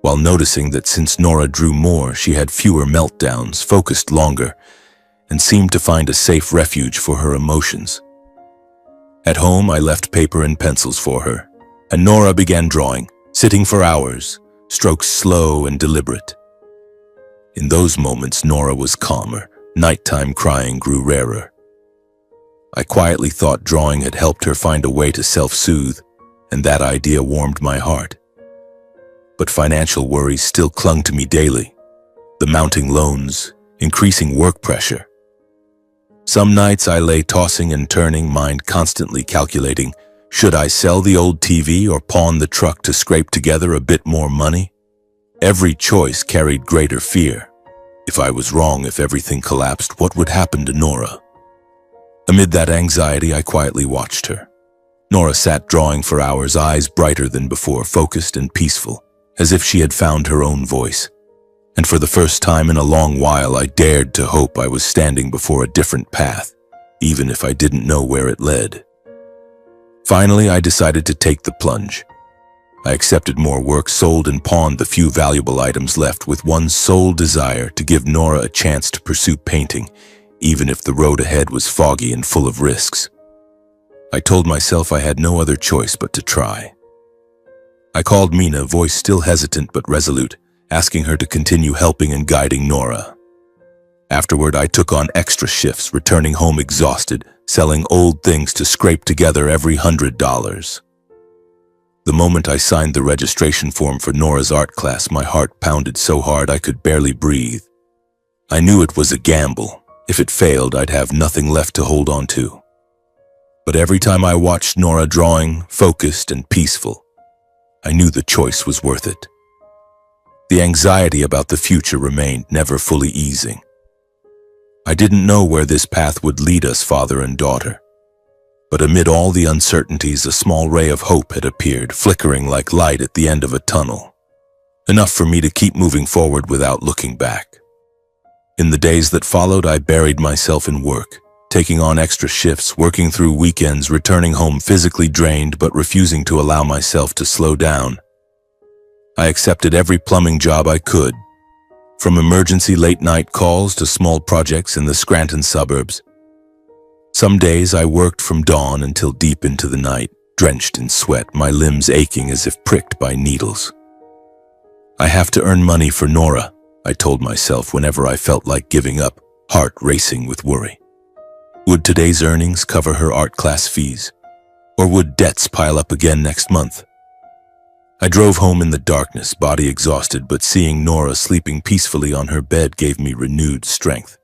A: while noticing that since Nora drew more, she had fewer meltdowns, focused longer, and seemed to find a safe refuge for her emotions. At home, I left paper and pencils for her, and Nora began drawing, sitting for hours, strokes slow and deliberate. In those moments, Nora was calmer. Nighttime crying grew rarer. I quietly thought drawing had helped her find a way to self-soothe, and that idea warmed my heart. But financial worries still clung to me daily. The mounting loans, increasing work pressure. Some nights I lay tossing and turning, mind constantly calculating, should I sell the old TV or pawn the truck to scrape together a bit more money? Every choice carried greater fear. If I was wrong, if everything collapsed, what would happen to Nora? Amid that anxiety, I quietly watched her. Nora sat drawing for hours, eyes brighter than before, focused and peaceful, as if she had found her own voice. And for the first time in a long while, I dared to hope I was standing before a different path, even if I didn't know where it led. Finally, I decided to take the plunge. I accepted more work, sold and pawned the few valuable items left, with one sole desire: to give Nora a chance to pursue painting, even if the road ahead was foggy and full of risks. I told myself I had no other choice but to try. I called Mina, voice still hesitant but resolute, asking her to continue helping and guiding Nora. Afterward, I took on extra shifts, returning home exhausted, selling old things to scrape together every $100. The moment I signed the registration form for Nora's art class, my heart pounded so hard I could barely breathe. I knew it was a gamble. If it failed, I'd have nothing left to hold on to. But every time I watched Nora drawing, focused and peaceful, I knew the choice was worth it. The anxiety about the future remained, never fully easing. I didn't know where this path would lead us, father and daughter. But amid all the uncertainties, a small ray of hope had appeared, flickering like light at the end of a tunnel. Enough for me to keep moving forward without looking back. In the days that followed, I buried myself in work, taking on extra shifts, working through weekends, returning home physically drained but refusing to allow myself to slow down. I accepted every plumbing job I could, from emergency late-night calls to small projects in the Scranton suburbs. Some days I worked from dawn until deep into the night, drenched in sweat, my limbs aching as if pricked by needles. I have to earn money for Nora, I told myself whenever I felt like giving up, heart racing with worry. Would today's earnings cover her art class fees? Or would debts pile up again next month? I drove home in the darkness, body exhausted, but seeing Nora sleeping peacefully on her bed gave me renewed strength.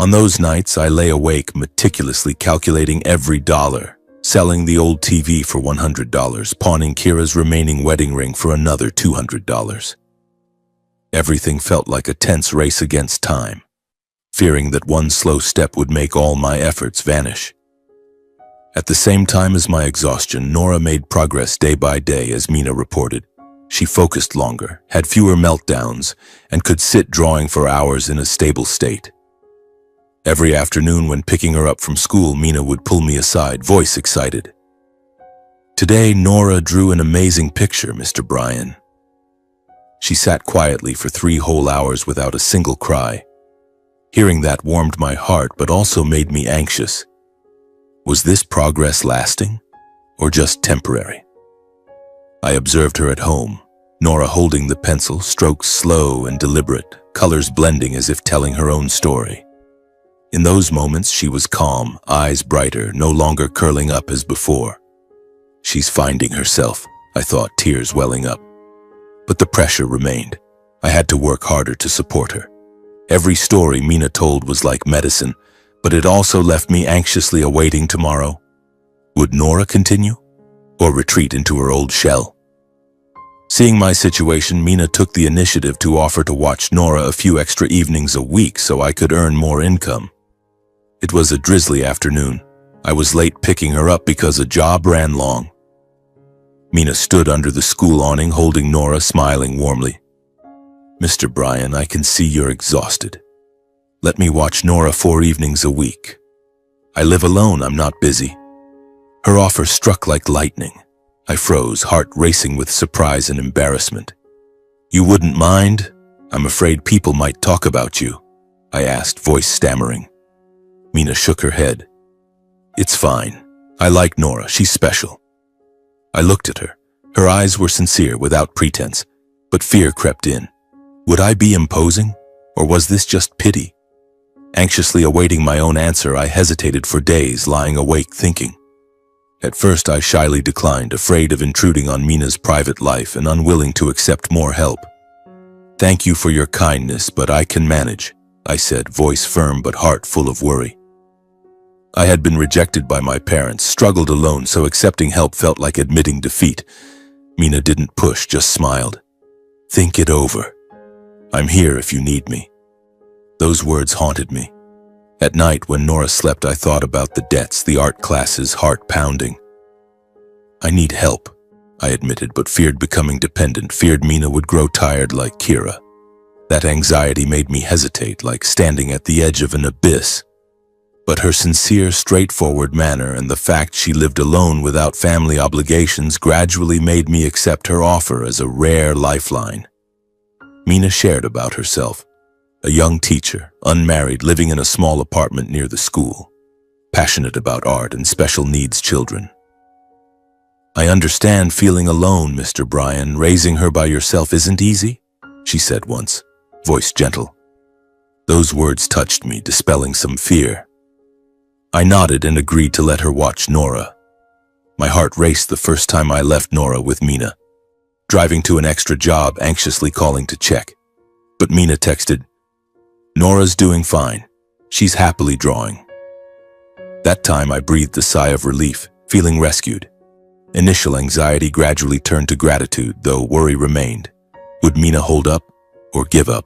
A: On those nights, I lay awake, meticulously calculating every dollar, selling the old TV for $100, pawning Kira's remaining wedding ring for another $200. Everything felt like a tense race against time, fearing that one slow step would make all my efforts vanish. At the same time as my exhaustion, Nora made progress day by day, as Mina reported. She focused longer, had fewer meltdowns, and could sit drawing for hours in a stable state. Every afternoon when picking her up from school, Mina would pull me aside, voice excited. "Today, Nora drew an amazing picture, Mr. Bryan." She sat quietly for 3 whole hours without a single cry. Hearing that warmed my heart, but also made me anxious. Was this progress lasting, or just temporary? I observed her at home, Nora holding the pencil, strokes slow and deliberate, colors blending as if telling her own story. In those moments, she was calm, eyes brighter, no longer curling up as before. She's finding herself, I thought, tears welling up. But the pressure remained. I had to work harder to support her. Every story Mina told was like medicine, but it also left me anxiously awaiting tomorrow. Would Nora continue, or retreat into her old shell? Seeing my situation, Mina took the initiative to offer to watch Nora a few extra evenings a week so I could earn more income. It was a drizzly afternoon. I was late picking her up because a job ran long. Mina stood under the school awning holding Nora, smiling warmly. Mr. Bryan, I can see you're exhausted. Let me watch Nora 4 evenings a week. I live alone, I'm not busy. Her offer struck like lightning. I froze, heart racing with surprise and embarrassment. You wouldn't mind? I'm afraid people might talk about you, I asked, voice stammering. Mina shook her head. It's fine. I like Nora, she's special. I looked at her. Her eyes were sincere, without pretense, but fear crept in. Would I be imposing, or was this just pity? Anxiously awaiting my own answer, I hesitated for days, lying awake thinking. At first I shyly declined, afraid of intruding on Mina's private life and unwilling to accept more help. Thank you for your kindness, but I can manage, I said, voice firm but heart full of worry. I had been rejected by my parents, struggled alone, so accepting help felt like admitting defeat. Mina didn't push, just smiled. Think it over. I'm here if you need me. Those words haunted me. At night, when Nora slept, I thought about the debts, the art classes, heart pounding. I need help, I admitted, but feared becoming dependent, feared Mina would grow tired like Kira. That anxiety made me hesitate, like standing at the edge of an abyss. But her sincere, straightforward manner and the fact she lived alone without family obligations gradually made me accept her offer as a rare lifeline. Mina shared about herself. A young teacher, unmarried, living in a small apartment near the school, passionate about art and special needs children. I understand feeling alone, Mr. Bryan. Raising her by yourself isn't easy, she said once, voice gentle. Those words touched me, dispelling some fear. I nodded and agreed to let her watch Nora. My heart raced the first time I left Nora with Mina, driving to an extra job, anxiously calling to check. But Mina texted, Nora's doing fine. She's happily drawing. That time I breathed a sigh of relief, feeling rescued. Initial anxiety gradually turned to gratitude, though worry remained. Would Mina hold up or give up?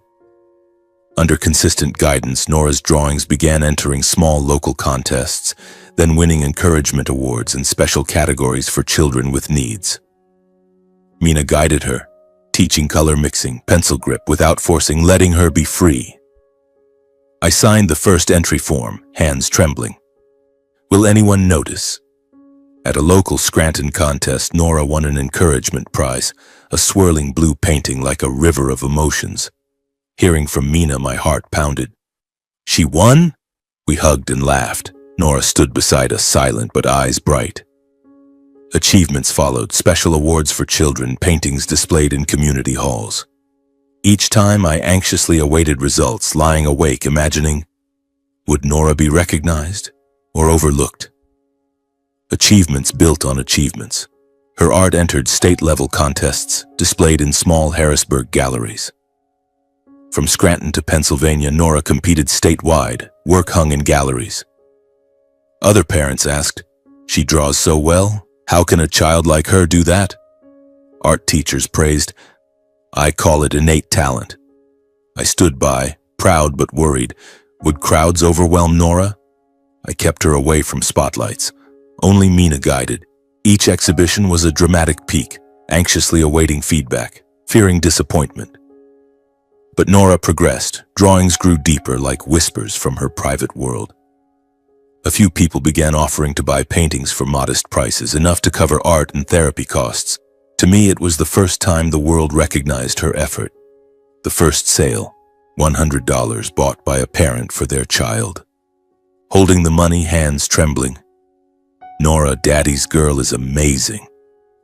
A: Under consistent guidance, Nora's drawings began entering small local contests, then winning encouragement awards and special categories for children with needs. Mina guided her, teaching color mixing, pencil grip without forcing, letting her be free. I signed the first entry form, hands trembling. Will anyone notice? At a local Scranton contest, Nora won an encouragement prize, a swirling blue painting like a river of emotions. Hearing from Mina, my heart pounded. She won? We hugged and laughed. Nora stood beside us, silent but eyes bright. Achievements followed, special awards for children, paintings displayed in community halls. Each time I anxiously awaited results, lying awake imagining, would Nora be recognized or overlooked? Achievements built on achievements. Her art entered state-level contests, displayed in small Harrisburg galleries. From Scranton to Pennsylvania, Nora competed statewide, work hung in galleries. Other parents asked, she draws so well, how can a child like her do that? Art teachers praised, I call it innate talent. I stood by, proud but worried. Would crowds overwhelm Nora? I kept her away from spotlights. Only Mina guided. Each exhibition was a dramatic peak, anxiously awaiting feedback, fearing disappointment. But Nora progressed. Drawings grew deeper, like whispers from her private world. A few people began offering to buy paintings for modest prices, enough to cover art and therapy costs. To me, it was the first time the world recognized her effort. The first sale, $100 bought by a parent for their child. Holding the money, hands trembling. Nora, Daddy's girl, is amazing.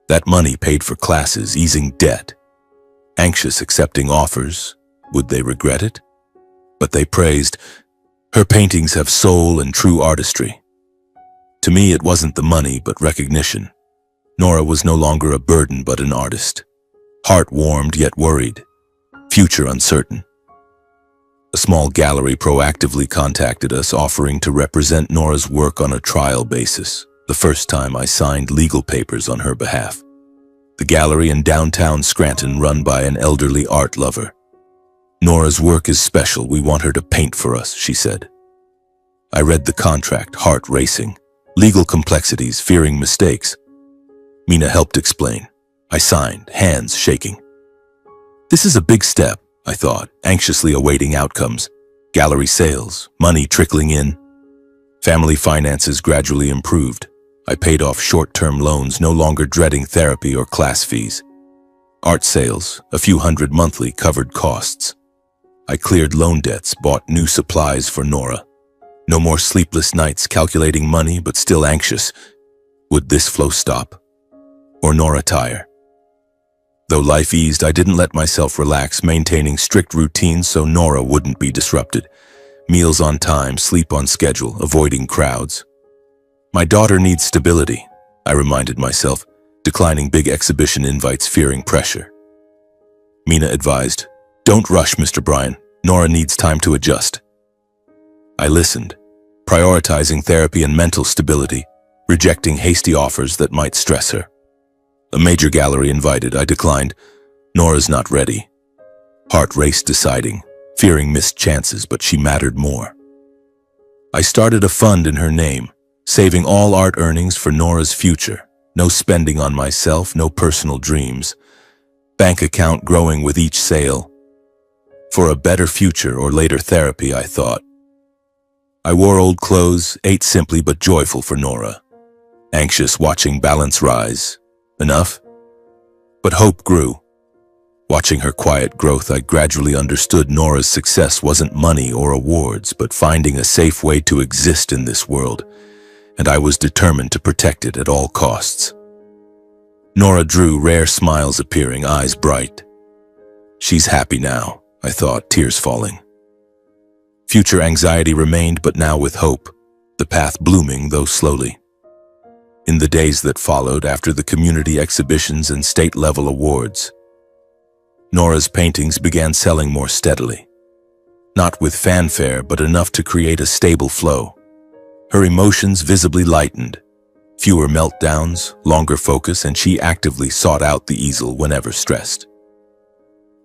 A: That money paid for classes, easing debt. Anxious accepting offers, would they regret it? But they praised, her paintings have soul and true artistry. To me, it wasn't the money, but recognition. Nora was no longer a burden, but an artist. Heart warmed, yet worried. Future uncertain. A small gallery proactively contacted us, offering to represent Nora's work on a trial basis. The first time I signed legal papers on her behalf. The gallery in downtown Scranton, run by an elderly art lover. Nora's work is special. We want her to paint for us, she said. I read the contract, heart racing. Legal complexities, fearing mistakes. Mina helped explain. I signed, hands shaking. This is a big step, I thought, anxiously awaiting outcomes. Gallery sales, money trickling in. Family finances gradually improved. I paid off short-term loans, no longer dreading therapy or class fees. Art sales, a few hundred monthly, covered costs. I cleared loan debts, bought new supplies for Nora. No more sleepless nights calculating money, but still anxious. Would this flow stop? Or Nora tire? Though life eased, I didn't let myself relax, maintaining strict routines so Nora wouldn't be disrupted. Meals on time, sleep on schedule, avoiding crowds. My daughter needs stability, I reminded myself, declining big exhibition invites, fearing pressure. Mina advised, "Don't rush, Mr. Bryan. Nora needs time to adjust." I listened, prioritizing therapy and mental stability, rejecting hasty offers that might stress her. A major gallery invited, I declined. Nora's not ready. Heart raced deciding, fearing missed chances, but she mattered more. I started a fund in her name, saving all art earnings for Nora's future. No spending on myself, no personal dreams. Bank account growing with each sale. For a better future or later therapy, I thought. I wore old clothes, ate simply but joyful for Nora. Anxious, watching balance rise. Enough? But hope grew. Watching her quiet growth, I gradually understood Nora's success wasn't money or awards, but finding a safe way to exist in this world, and I was determined to protect it at all costs. Nora drew, rare smiles appearing, eyes bright. She's happy now, I thought, tears falling. Future anxiety remained, but now with hope, the path blooming, though slowly. In the days that followed, after the community exhibitions and state-level awards, Nora's paintings began selling more steadily. Not with fanfare, but enough to create a stable flow. Her emotions visibly lightened. Fewer meltdowns, longer focus, and she actively sought out the easel whenever stressed.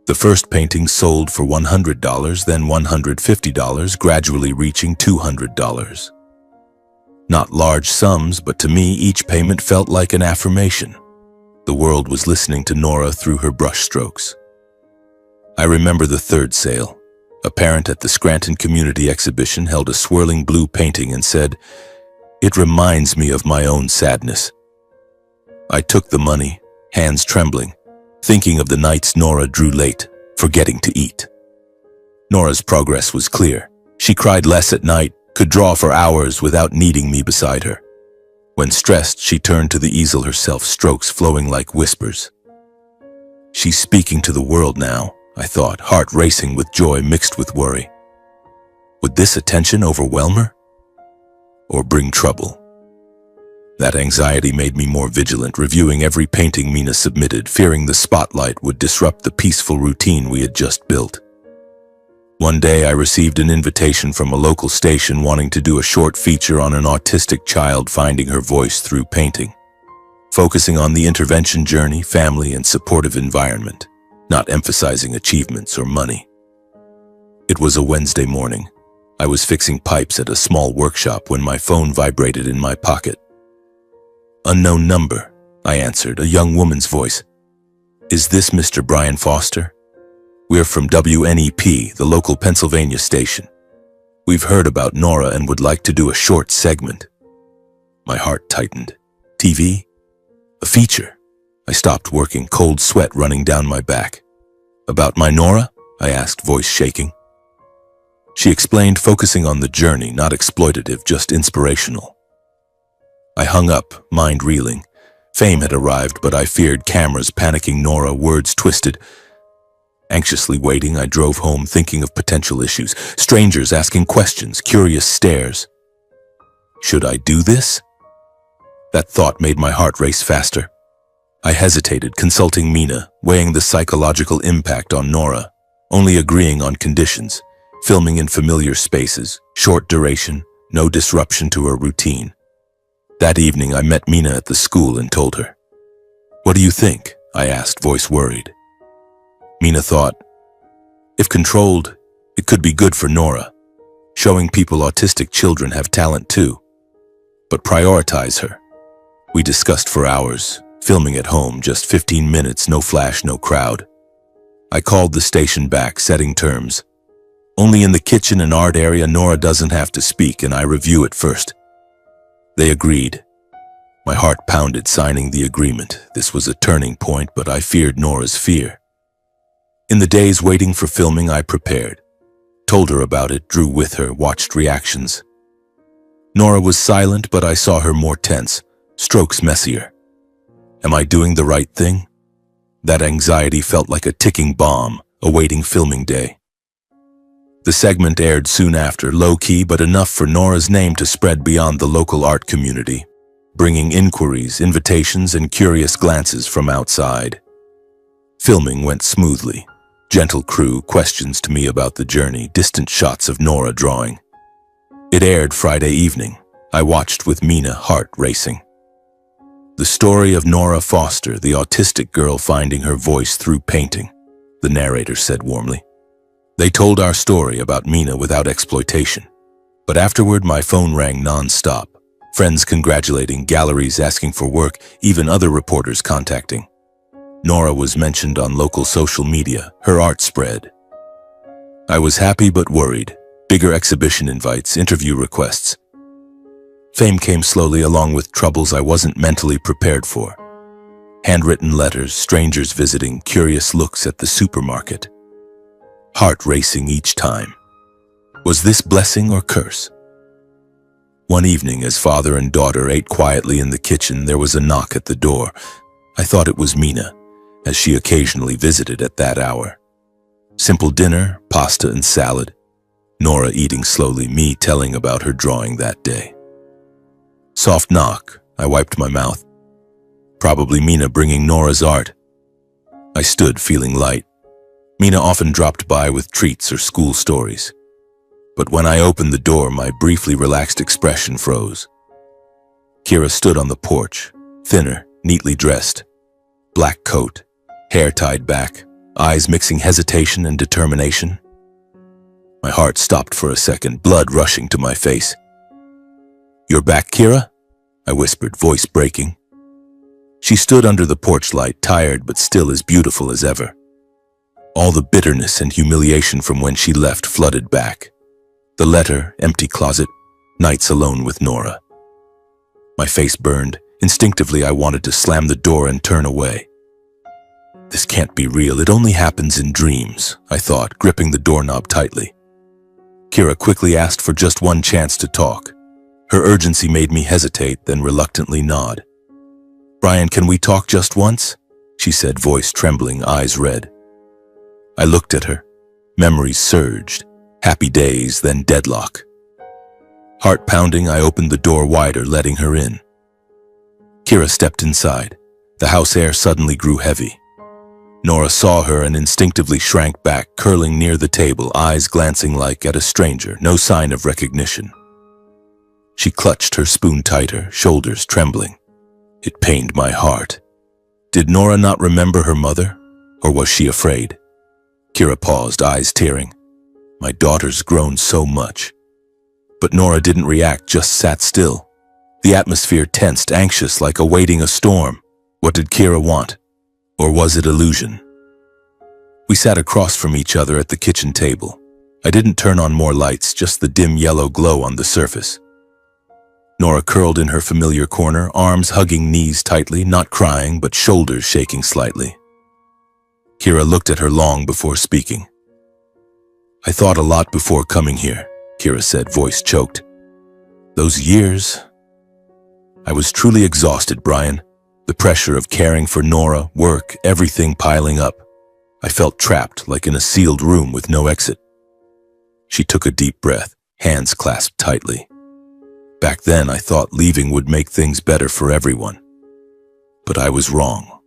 A: The first painting sold for $100, then $150, gradually reaching $200. Not large sums, but to me, each payment felt like an affirmation. The world was listening to Nora through her brushstrokes. I remember the third sale. A parent at the Scranton Community Exhibition held a swirling blue painting and said, "It reminds me of my own sadness." I took the money, hands trembling, thinking of the nights Nora drew late, forgetting to eat. Nora's progress was clear. She cried less at night, could draw for hours without needing me beside her. When stressed, she turned to the easel herself, strokes flowing like whispers. She's speaking to the world now, I thought, heart racing with joy mixed with worry. Would this attention overwhelm her? Or bring trouble? That anxiety made me more vigilant, reviewing every painting Mina submitted, fearing the spotlight would disrupt the peaceful routine we had just built. One day I received an invitation from a local station wanting to do a short feature on an autistic child finding her voice through painting, focusing on the intervention journey, family, and supportive environment, not emphasizing achievements or money. It was a Wednesday morning. I was fixing pipes at a small workshop when my phone vibrated in my pocket. "Unknown number," I answered, a young woman's voice. "Is this Mr. Bryan Foster? We're from WNEP, the local Pennsylvania station. We've heard about Nora and would like to do a short segment." My heart tightened. TV? A feature? I stopped working, cold sweat running down my back. "About my Nora?" I asked, voice shaking. She explained, focusing on the journey, not exploitative, just inspirational. I hung up, mind reeling. Fame had arrived, but I feared cameras, panicking Nora, words twisted. Anxiously waiting, I drove home thinking of potential issues, strangers asking questions, curious stares. Should I do this? That thought made my heart race faster. I hesitated, consulting Mina, weighing the psychological impact on Nora, only agreeing on conditions, filming in familiar spaces, short duration, no disruption to her routine. That evening I met Mina at the school and told her. "What do you think?" I asked, voice worried. Mina thought, if controlled, it could be good for Nora, showing people autistic children have talent too. But prioritize her. We discussed for hours, Filming at home, just 15 minutes, no flash, no crowd. I called the station back, setting terms. Only in the kitchen and art area, Nora doesn't have to speak, and I review it first. They agreed. My heart pounded, signing the agreement. This was a turning point, but I feared Nora's fear. In the days waiting for filming, I prepared. Told her about it, drew with her, watched reactions. Nora was silent, but I saw her more tense, strokes messier. Am I doing the right thing? That anxiety felt like a ticking bomb, awaiting filming day. The segment aired soon after, low-key but enough for Nora's name to spread beyond the local art community, bringing inquiries, invitations, and curious glances from outside. Filming went smoothly. Gentle crew, questions to me about the journey, distant shots of Nora drawing. It aired Friday evening. I watched with Mina, heart racing. The story of Nora Foster, the autistic girl finding her voice through painting, the narrator said warmly. They told our story about Mina without exploitation. But afterward, my phone rang non-stop. Friends congratulating, galleries asking for work, even other reporters contacting. Nora was mentioned on local social media. Her art spread. I was happy but worried. Bigger exhibition invites, interview requests. Fame came slowly along with troubles I wasn't mentally prepared for. Handwritten letters, strangers visiting, curious looks at the supermarket. Heart racing each time. Was this blessing or curse? One evening, as father and daughter ate quietly in the kitchen, there was a knock at the door. I thought it was Mina, as she occasionally visited at that hour. Simple dinner, pasta and salad. Nora eating slowly, me telling about her drawing that day. Soft knock, I wiped my mouth. Probably Mina bringing Nora's art. I stood feeling light. Mina often dropped by with treats or school stories. But when I opened the door, my briefly relaxed expression froze. Kira stood on the porch, thinner, neatly dressed. Black coat, hair tied back, eyes mixing hesitation and determination. My heart stopped for a second, blood rushing to my face. "You're back, Kira?" I whispered, voice breaking. She stood under the porch light, tired but still as beautiful as ever. All the bitterness and humiliation from when she left flooded back. The letter, empty closet, nights alone with Nora. My face burned. Instinctively, I wanted to slam the door and turn away. This can't be real. It only happens in dreams, I thought, gripping the doorknob tightly. Kira quickly asked for just one chance to talk. Her urgency made me hesitate, then reluctantly nod. "Brian, can we talk just once?" she said, voice trembling, eyes red. I looked at her. Memories surged. Happy days, then deadlock. Heart pounding, I opened the door wider, letting her in. Kira stepped inside. The house air suddenly grew heavy. Nora saw her and instinctively shrank back, curling near the table, eyes glancing like at a stranger, no sign of recognition. She clutched her spoon tighter, shoulders trembling. It pained my heart. Did Nora not remember her mother, or was she afraid? Kira paused, eyes tearing. My daughter's grown so much. But Nora didn't react, just sat still. The atmosphere tensed, anxious, like awaiting a storm. What did Kira want? Or was it illusion? We sat across from each other at the kitchen table. I didn't turn on more lights, just the dim yellow glow on the surface. Nora curled in her familiar corner, arms hugging knees tightly, not crying, but shoulders shaking slightly. Kira looked at her long before speaking. "I thought a lot before coming here," Kira said, voice choked. "Those years..." I was truly exhausted, Brian. The pressure of caring for Nora, work, everything piling up. I felt trapped, like in a sealed room with no exit. She took a deep breath, hands clasped tightly. Back then, I thought leaving would make things better for everyone. But I was wrong.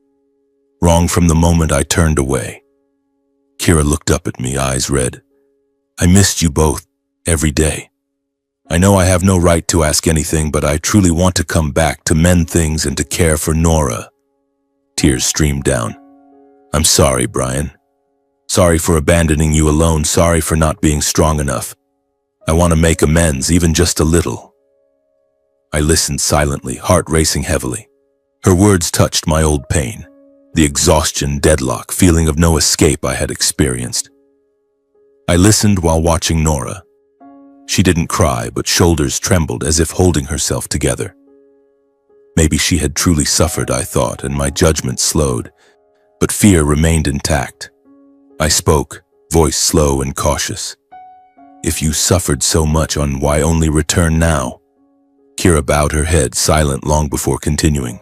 A: Wrong from the moment I turned away. Kira looked up at me, eyes red. "I missed you both, every day. I know I have no right to ask anything, but I truly want to come back to mend things and to care for Nora." Tears streamed down. "I'm sorry, Brian. Sorry for abandoning you alone, sorry for not being strong enough. I want to make amends, even just a little." I listened silently, heart racing heavily. Her words touched my old pain, the exhaustion, deadlock, feeling of no escape I had experienced. I listened while watching Nora. She didn't cry, but shoulders trembled as if holding herself together. Maybe she had truly suffered, I thought, and my judgment slowed, but fear remained intact. I spoke, voice slow and cautious. If you suffered so much, why only return now? Kira bowed her head, silent long before continuing.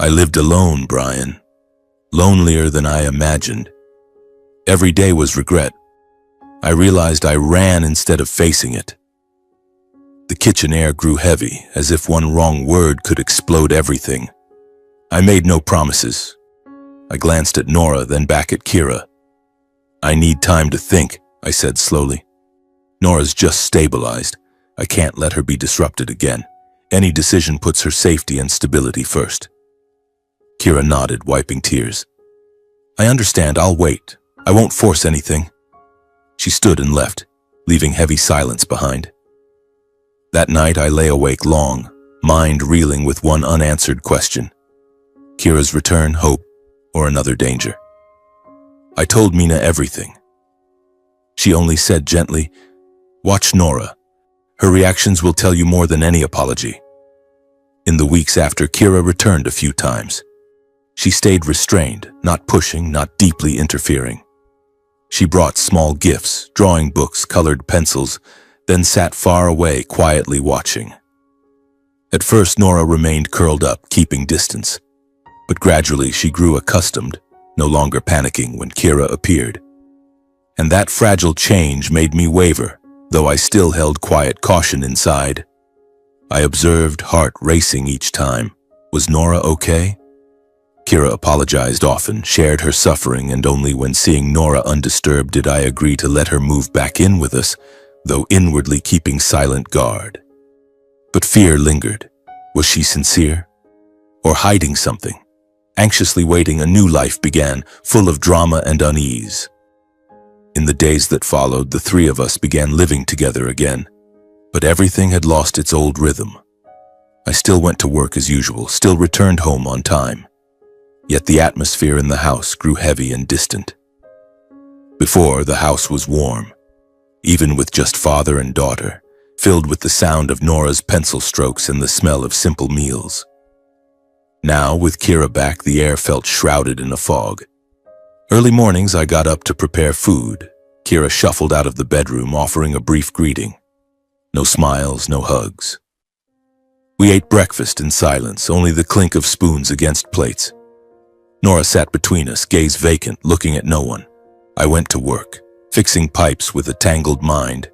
A: I lived alone, Brian. Lonelier than I imagined. Every day was regret. I realized I ran instead of facing it. The kitchen air grew heavy, as if one wrong word could explode everything. I made no promises. I glanced at Nora, then back at Kira. I need time to think, I said slowly. Nora's just stabilized. I can't let her be disrupted again. Any decision puts her safety and stability first. Kira nodded, wiping tears. I understand, I'll wait. I won't force anything. She stood and left, leaving heavy silence behind. That night I lay awake long, mind reeling with one unanswered question. Kira's return, hope, or another danger? I told Mina everything. She only said gently, "Watch Nora. Her reactions will tell you more than any apology." In the weeks after, Kira returned a few times. She stayed restrained, not pushing, not deeply interfering. She brought small gifts, drawing books, colored pencils, then sat far away, quietly watching. At first, Nora remained curled up, keeping distance. But gradually she grew accustomed, no longer panicking when Kira appeared. And that fragile change made me waver, though I still held quiet caution inside. I observed, heart racing each time. Was Nora okay? Kira apologized often, shared her suffering, and only when seeing Nora undisturbed did I agree to let her move back in with us, though inwardly keeping silent guard. But fear lingered. Was she sincere? Or hiding something? Anxiously waiting, a new life began, full of drama and unease. In the days that followed, the three of us began living together again. But everything had lost its old rhythm. I still went to work as usual, still returned home on time. Yet the atmosphere in the house grew heavy and distant. Before, the house was warm, even with just father and daughter, filled with the sound of Nora's pencil strokes and the smell of simple meals. Now, with Kira back, the air felt shrouded in a fog. Early mornings, I got up to prepare food. Kira shuffled out of the bedroom, offering a brief greeting. No smiles, no hugs. We ate breakfast in silence, only the clink of spoons against plates. Nora sat between us, gaze vacant, looking at no one. I went to work, fixing pipes with a tangled mind.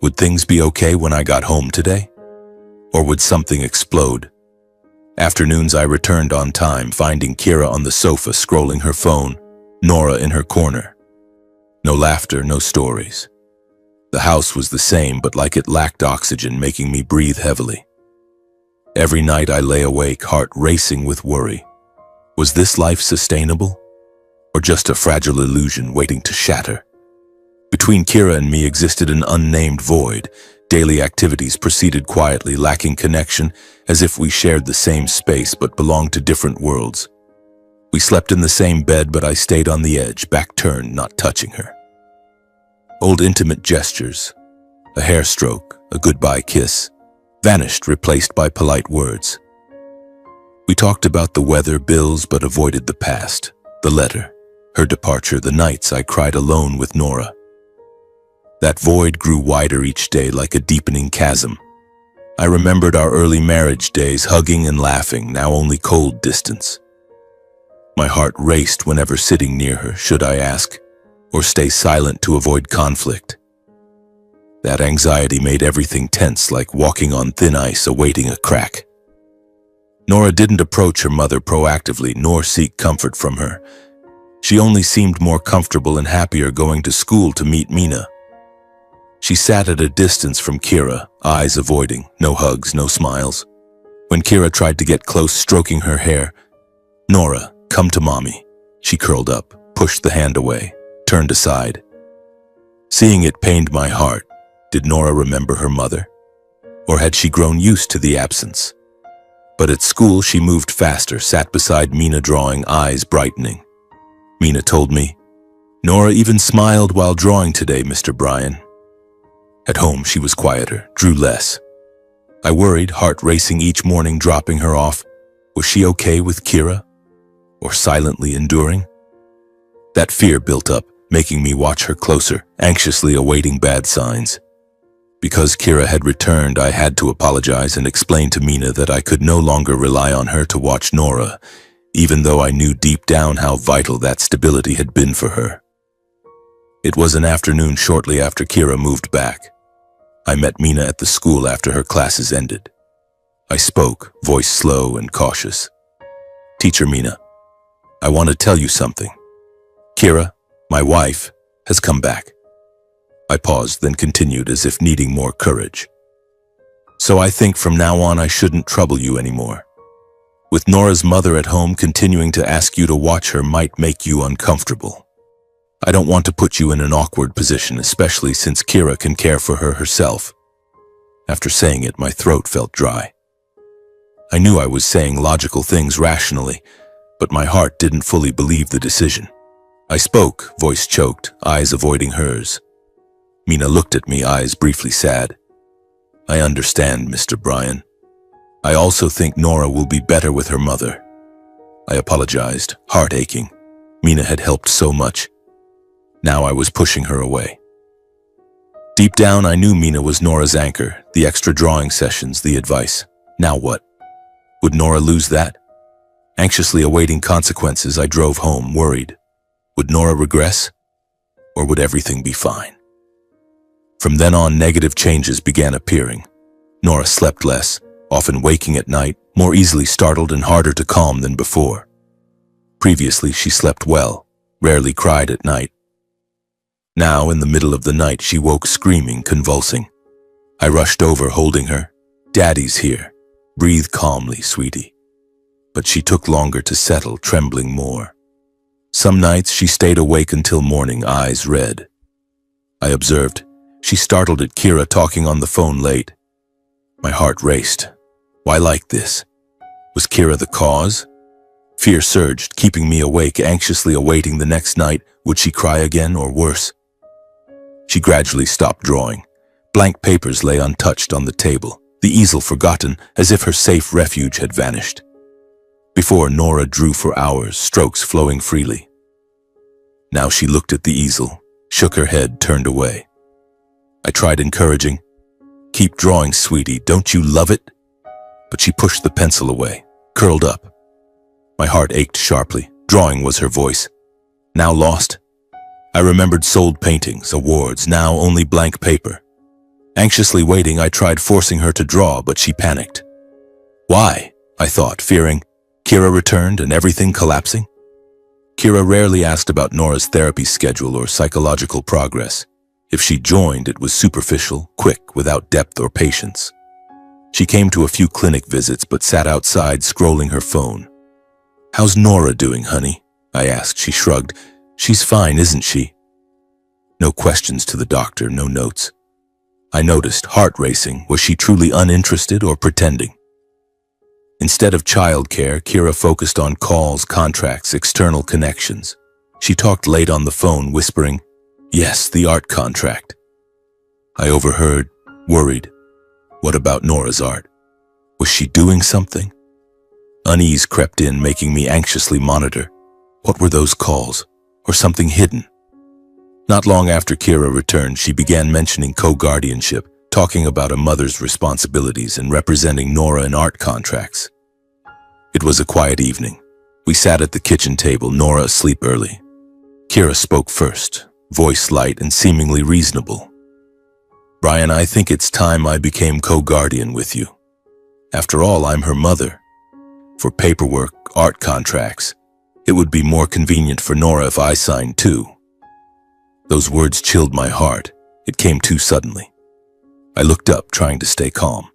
A: Would things be okay when I got home today? Or would something explode? Afternoons I returned on time, finding Kira on the sofa scrolling her phone, Nora in her corner. No laughter, no stories. The house was the same, but like it lacked oxygen, making me breathe heavily. Every night I lay awake, heart racing with worry. Was this life sustainable? Or just a fragile illusion waiting to shatter? Between Kira and me existed an unnamed void. Daily activities proceeded quietly, lacking connection, as if we shared the same space but belonged to different worlds. We slept in the same bed, but I stayed on the edge, back turned, not touching her. Old intimate gestures, a hair stroke, a goodbye kiss, vanished, replaced by polite words. We talked about the weather, bills, but avoided the past, the letter, her departure, the nights I cried alone with Nora. That void grew wider each day like a deepening chasm. I remembered our early marriage days, hugging and laughing, now only cold distance. My heart raced whenever sitting near her. Should I ask, or stay silent to avoid conflict? That anxiety made everything tense, like walking on thin ice awaiting a crack. Nora didn't approach her mother proactively, nor seek comfort from her. She only seemed more comfortable and happier going to school to meet Mina. She sat at a distance from Kira, eyes avoiding, no hugs, no smiles. When Kira tried to get close, stroking her hair, "Nora, come to mommy." She curled up, pushed the hand away, turned aside. Seeing it pained my heart. Did Nora remember her mother? Or had she grown used to the absence? But at school, she moved faster, sat beside Mina drawing, eyes brightening. Mina told me, "Nora even smiled while drawing today, Mr. Bryan." At home, she was quieter, drew less. I worried, heart racing each morning, dropping her off. Was she okay with Kira? Or silently enduring? That fear built up, making me watch her closer, anxiously awaiting bad signs. Because Kira had returned, I had to apologize and explain to Mina that I could no longer rely on her to watch Nora, even though I knew deep down how vital that stability had been for her. It was an afternoon shortly after Kira moved back. I met Mina at the school after her classes ended. I spoke, voice slow and cautious. "Teacher Mina, I want to tell you something. Kira, my wife, has come back." I paused, then continued as if needing more courage. "So I think from now on I shouldn't trouble you anymore. With Nora's mother at home, continuing to ask you to watch her might make you uncomfortable. I don't want to put you in an awkward position, especially since Kira can care for her herself." After saying it, my throat felt dry. I knew I was saying logical things rationally, but my heart didn't fully believe the decision. I spoke, voice choked, eyes avoiding hers. Mina looked at me, eyes briefly sad. "I understand, Mr. Bryan. I also think Nora will be better with her mother." I apologized, heart aching. Mina had helped so much. Now I was pushing her away. Deep down, I knew Mina was Nora's anchor, the extra drawing sessions, the advice. Now what? Would Nora lose that? Anxiously awaiting consequences, I drove home, worried. Would Nora regress? Or would everything be fine? From then on, negative changes began appearing. Nora slept less, often waking at night, more easily startled and harder to calm than before. Previously, she slept well, rarely cried at night. Now, in the middle of the night, she woke screaming, convulsing. I rushed over, holding her. "Daddy's here. Breathe calmly, sweetie." But she took longer to settle, trembling more. Some nights she stayed awake until morning, eyes red. I observed. She startled at Kira talking on the phone late. My heart raced. Why like this? Was Kira the cause? Fear surged, keeping me awake, anxiously awaiting the next night. Would she cry again, or worse? She gradually stopped drawing. Blank papers lay untouched on the table, the easel forgotten, as if her safe refuge had vanished. Before, Nora drew for hours, strokes flowing freely. Now she looked at the easel, shook her head, turned away. I tried encouraging. "Keep drawing, sweetie, don't you love it?" But she pushed the pencil away, curled up. My heart ached sharply. Drawing was her voice. Now lost? I remembered sold paintings, awards, now only blank paper. Anxiously waiting, I tried forcing her to draw, but she panicked. Why? I thought, fearing Kira returned and everything collapsing. Kira rarely asked about Nora's therapy schedule or psychological progress. If she joined, it was superficial, quick, without depth or patience. She came to a few clinic visits, but sat outside scrolling her phone. "How's Nora doing, honey?" I asked. She shrugged. "She's fine, isn't she?" No questions to the doctor, no notes. I noticed, heart racing. Was she truly uninterested or pretending? Instead of childcare, Kira focused on calls, contracts, external connections. She talked late on the phone, whispering, "Yes, the art contract." I overheard, worried. What about Nora's art? Was she doing something? Unease crept in, making me anxiously monitor. What were those calls? Or something hidden? Not long after Kira returned, she began mentioning co-guardianship, talking about a mother's responsibilities and representing Nora in art contracts. It was a quiet evening. We sat at the kitchen table, Nora asleep early. Kira spoke first, voice light and seemingly reasonable. "Bryan, I think it's time I became co-guardian with you. After all, I'm her mother. For paperwork, art contracts, it would be more convenient for Nora if I signed too." Those words chilled my heart. It came too suddenly. I looked up, trying to stay calm.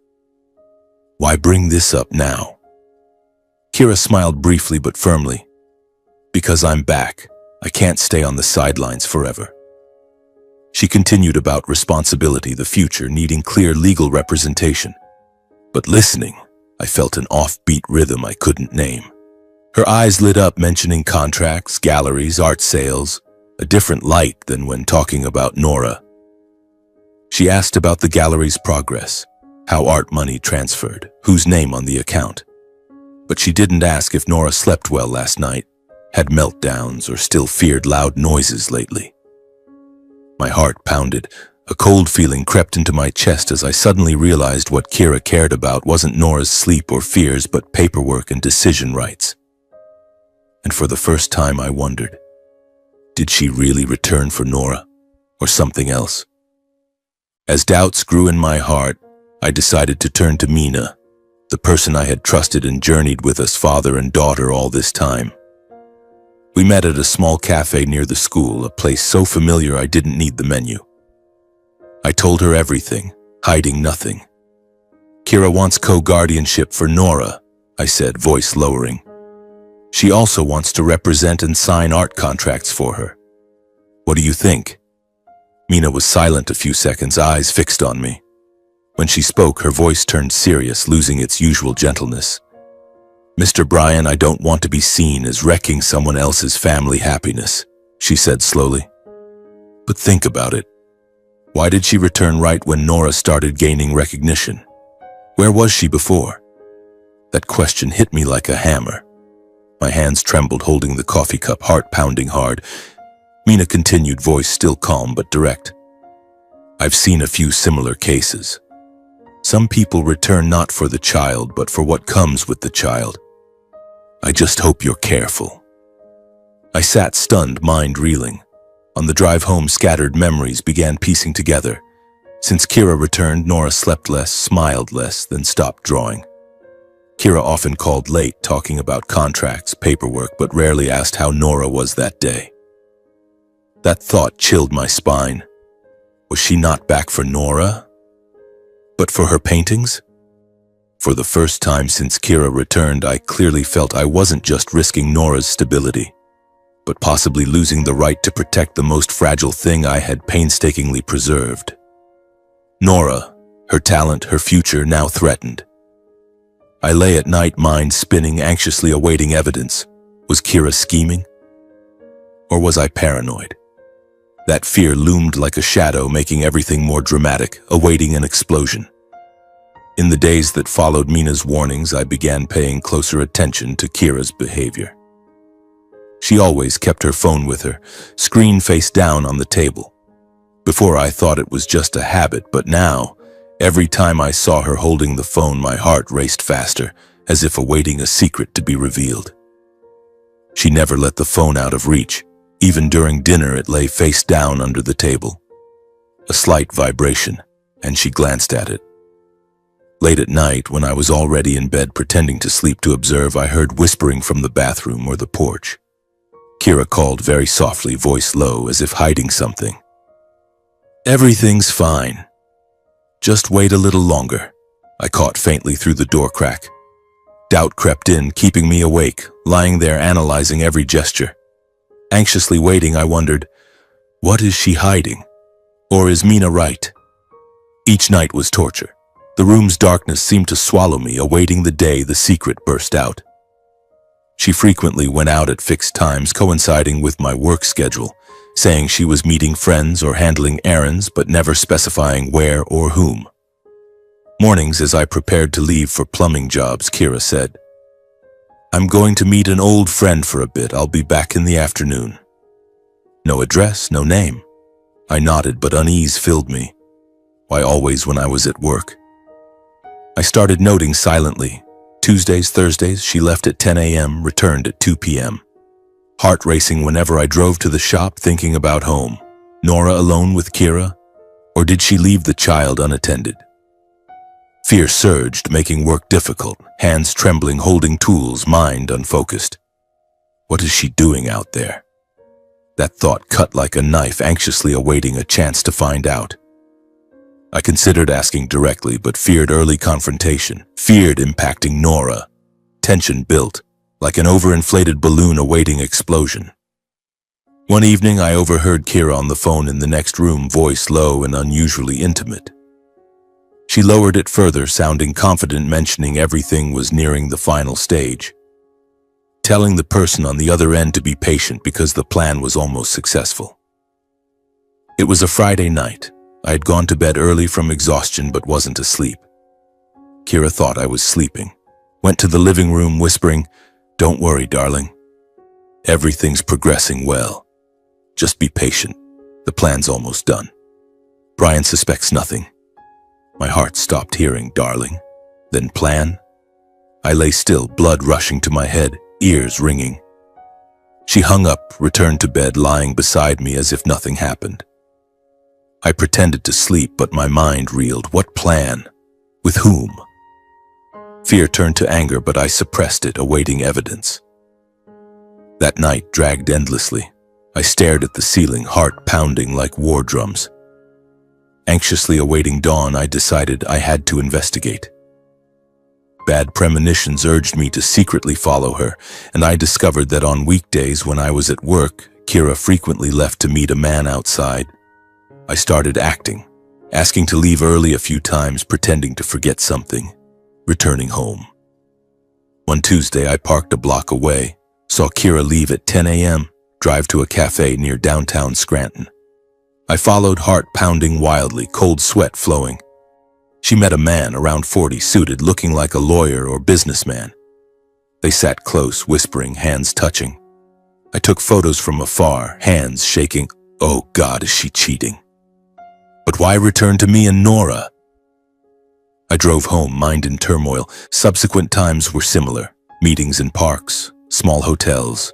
A: "Why bring this up now?" Kira smiled briefly but firmly. "Because I'm back. I can't stay on the sidelines forever." She continued about responsibility, the future, needing clear legal representation. But listening, I felt an offbeat rhythm I couldn't name. Her eyes lit up mentioning contracts, galleries, art sales, a different light than when talking about Nora. She asked about the gallery's progress, how art money transferred, whose name on the account. But she didn't ask if Nora slept well last night, had meltdowns, or still feared loud noises lately. My heart pounded. A cold feeling crept into my chest as I suddenly realized what Kira cared about wasn't Nora's sleep or fears, but paperwork and decision rights. And for the first time I wondered, did she really return for Nora, or something else? As doubts grew in my heart, I decided to turn to Mina, the person I had trusted and journeyed with as father and daughter all this time. We met at a small cafe near the school, a place so familiar I didn't need the menu. I told her everything, hiding nothing. Kira wants co-guardianship for Nora, I said, voice lowering. She also wants to represent and sign art contracts for her. What do you think? Mina was silent a few seconds, eyes fixed on me. When she spoke, her voice turned serious, losing its usual gentleness. Mr. Bryan, I don't want to be seen as wrecking someone else's family happiness, she said slowly. But think about it. Why did she return right when Nora started gaining recognition? Where was she before? That question hit me like a hammer. My hands trembled, holding the coffee cup, heart pounding hard. Mina continued, voice still calm but direct. I've seen a few similar cases. Some people return not for the child, but for what comes with the child. I just hope you're careful. I sat stunned, mind reeling. On the drive home, scattered memories began piecing together. Since Kira returned, Nora slept less, smiled less, then stopped drawing. Kira often called late, talking about contracts, paperwork, but rarely asked how Nora was that day. That thought chilled my spine. Was she not back for Nora, but for her paintings? For the first time since Kira returned, I clearly felt I wasn't just risking Nora's stability, but possibly losing the right to protect the most fragile thing I had painstakingly preserved. Nora, her talent, her future, now threatened. I lay at night, mind spinning, anxiously awaiting evidence. Was Kira scheming? Or was I paranoid? That fear loomed like a shadow, making everything more dramatic, awaiting an explosion. In the days that followed Mina's warnings, I began paying closer attention to Kira's behavior. She always kept her phone with her, screen face down on the table. Before I thought it was just a habit, but now, every time I saw her holding the phone, my heart raced faster, as if awaiting a secret to be revealed. She never let the phone out of reach. Even during dinner, it lay face down under the table. A slight vibration, and she glanced at it. Late at night, when I was already in bed pretending to sleep to observe, I heard whispering from the bathroom or the porch. Kira called very softly, voice low, as if hiding something. Everything's fine. Just wait a little longer, I caught faintly through the door crack. Doubt crept in, keeping me awake, lying there analyzing every gesture. Anxiously waiting, I wondered, what is she hiding? Or is Mina right? Each night was torture. The room's darkness seemed to swallow me, awaiting the day the secret burst out. She frequently went out at fixed times, coinciding with my work schedule, saying she was meeting friends or handling errands, but never specifying where or whom. Mornings, as I prepared to leave for plumbing jobs, Kira said, I'm going to meet an old friend for a bit. I'll be back in the afternoon. No address, no name. I nodded, but unease filled me. Why always when I was at work? I started noting silently. Tuesdays, Thursdays, she left at 10 a.m., returned at 2 p.m. Heart racing whenever I drove to the shop, thinking about home. Nora alone with Kira? Or did she leave the child unattended? Fear surged, making work difficult, hands trembling, holding tools, mind unfocused. What is she doing out there? That thought cut like a knife, anxiously awaiting a chance to find out. I considered asking directly, but feared early confrontation, feared impacting Nora. Tension built, like an overinflated balloon awaiting explosion. One evening, I overheard Kira on the phone in the next room, voice low and unusually intimate. She lowered it further, sounding confident, mentioning everything was nearing the final stage, telling the person on the other end to be patient because the plan was almost successful. It was a Friday night. I had gone to bed early from exhaustion but wasn't asleep. Kira thought I was sleeping, went to the living room whispering, "Don't worry, darling. Everything's progressing well. Just be patient. The plan's almost done. Brian suspects nothing." My heart stopped hearing darling, then plan. I lay still, blood rushing to my head, ears ringing. She hung up, returned to bed, lying beside me as if nothing happened. I pretended to sleep, but my mind reeled. What plan? With whom? Fear turned to anger, but I suppressed it, awaiting evidence. That night dragged endlessly. I stared at the ceiling, heart pounding like war drums. Anxiously awaiting dawn, I decided I had to investigate. Bad premonitions urged me to secretly follow her, and I discovered that on weekdays when I was at work, Kira frequently left to meet a man outside. I started acting, asking to leave early a few times, pretending to forget something, returning home. One Tuesday, I parked a block away, saw Kira leave at 10 a.m., drive to a cafe near downtown Scranton. I followed, heart pounding wildly, cold sweat flowing. She met a man around 40, suited, looking like a lawyer or businessman. They sat close, whispering, hands touching. I took photos from afar, hands shaking. Oh God, is she cheating? But why return to me and Nora? I drove home, mind in turmoil. Subsequent times were similar. Meetings in parks, small hotels.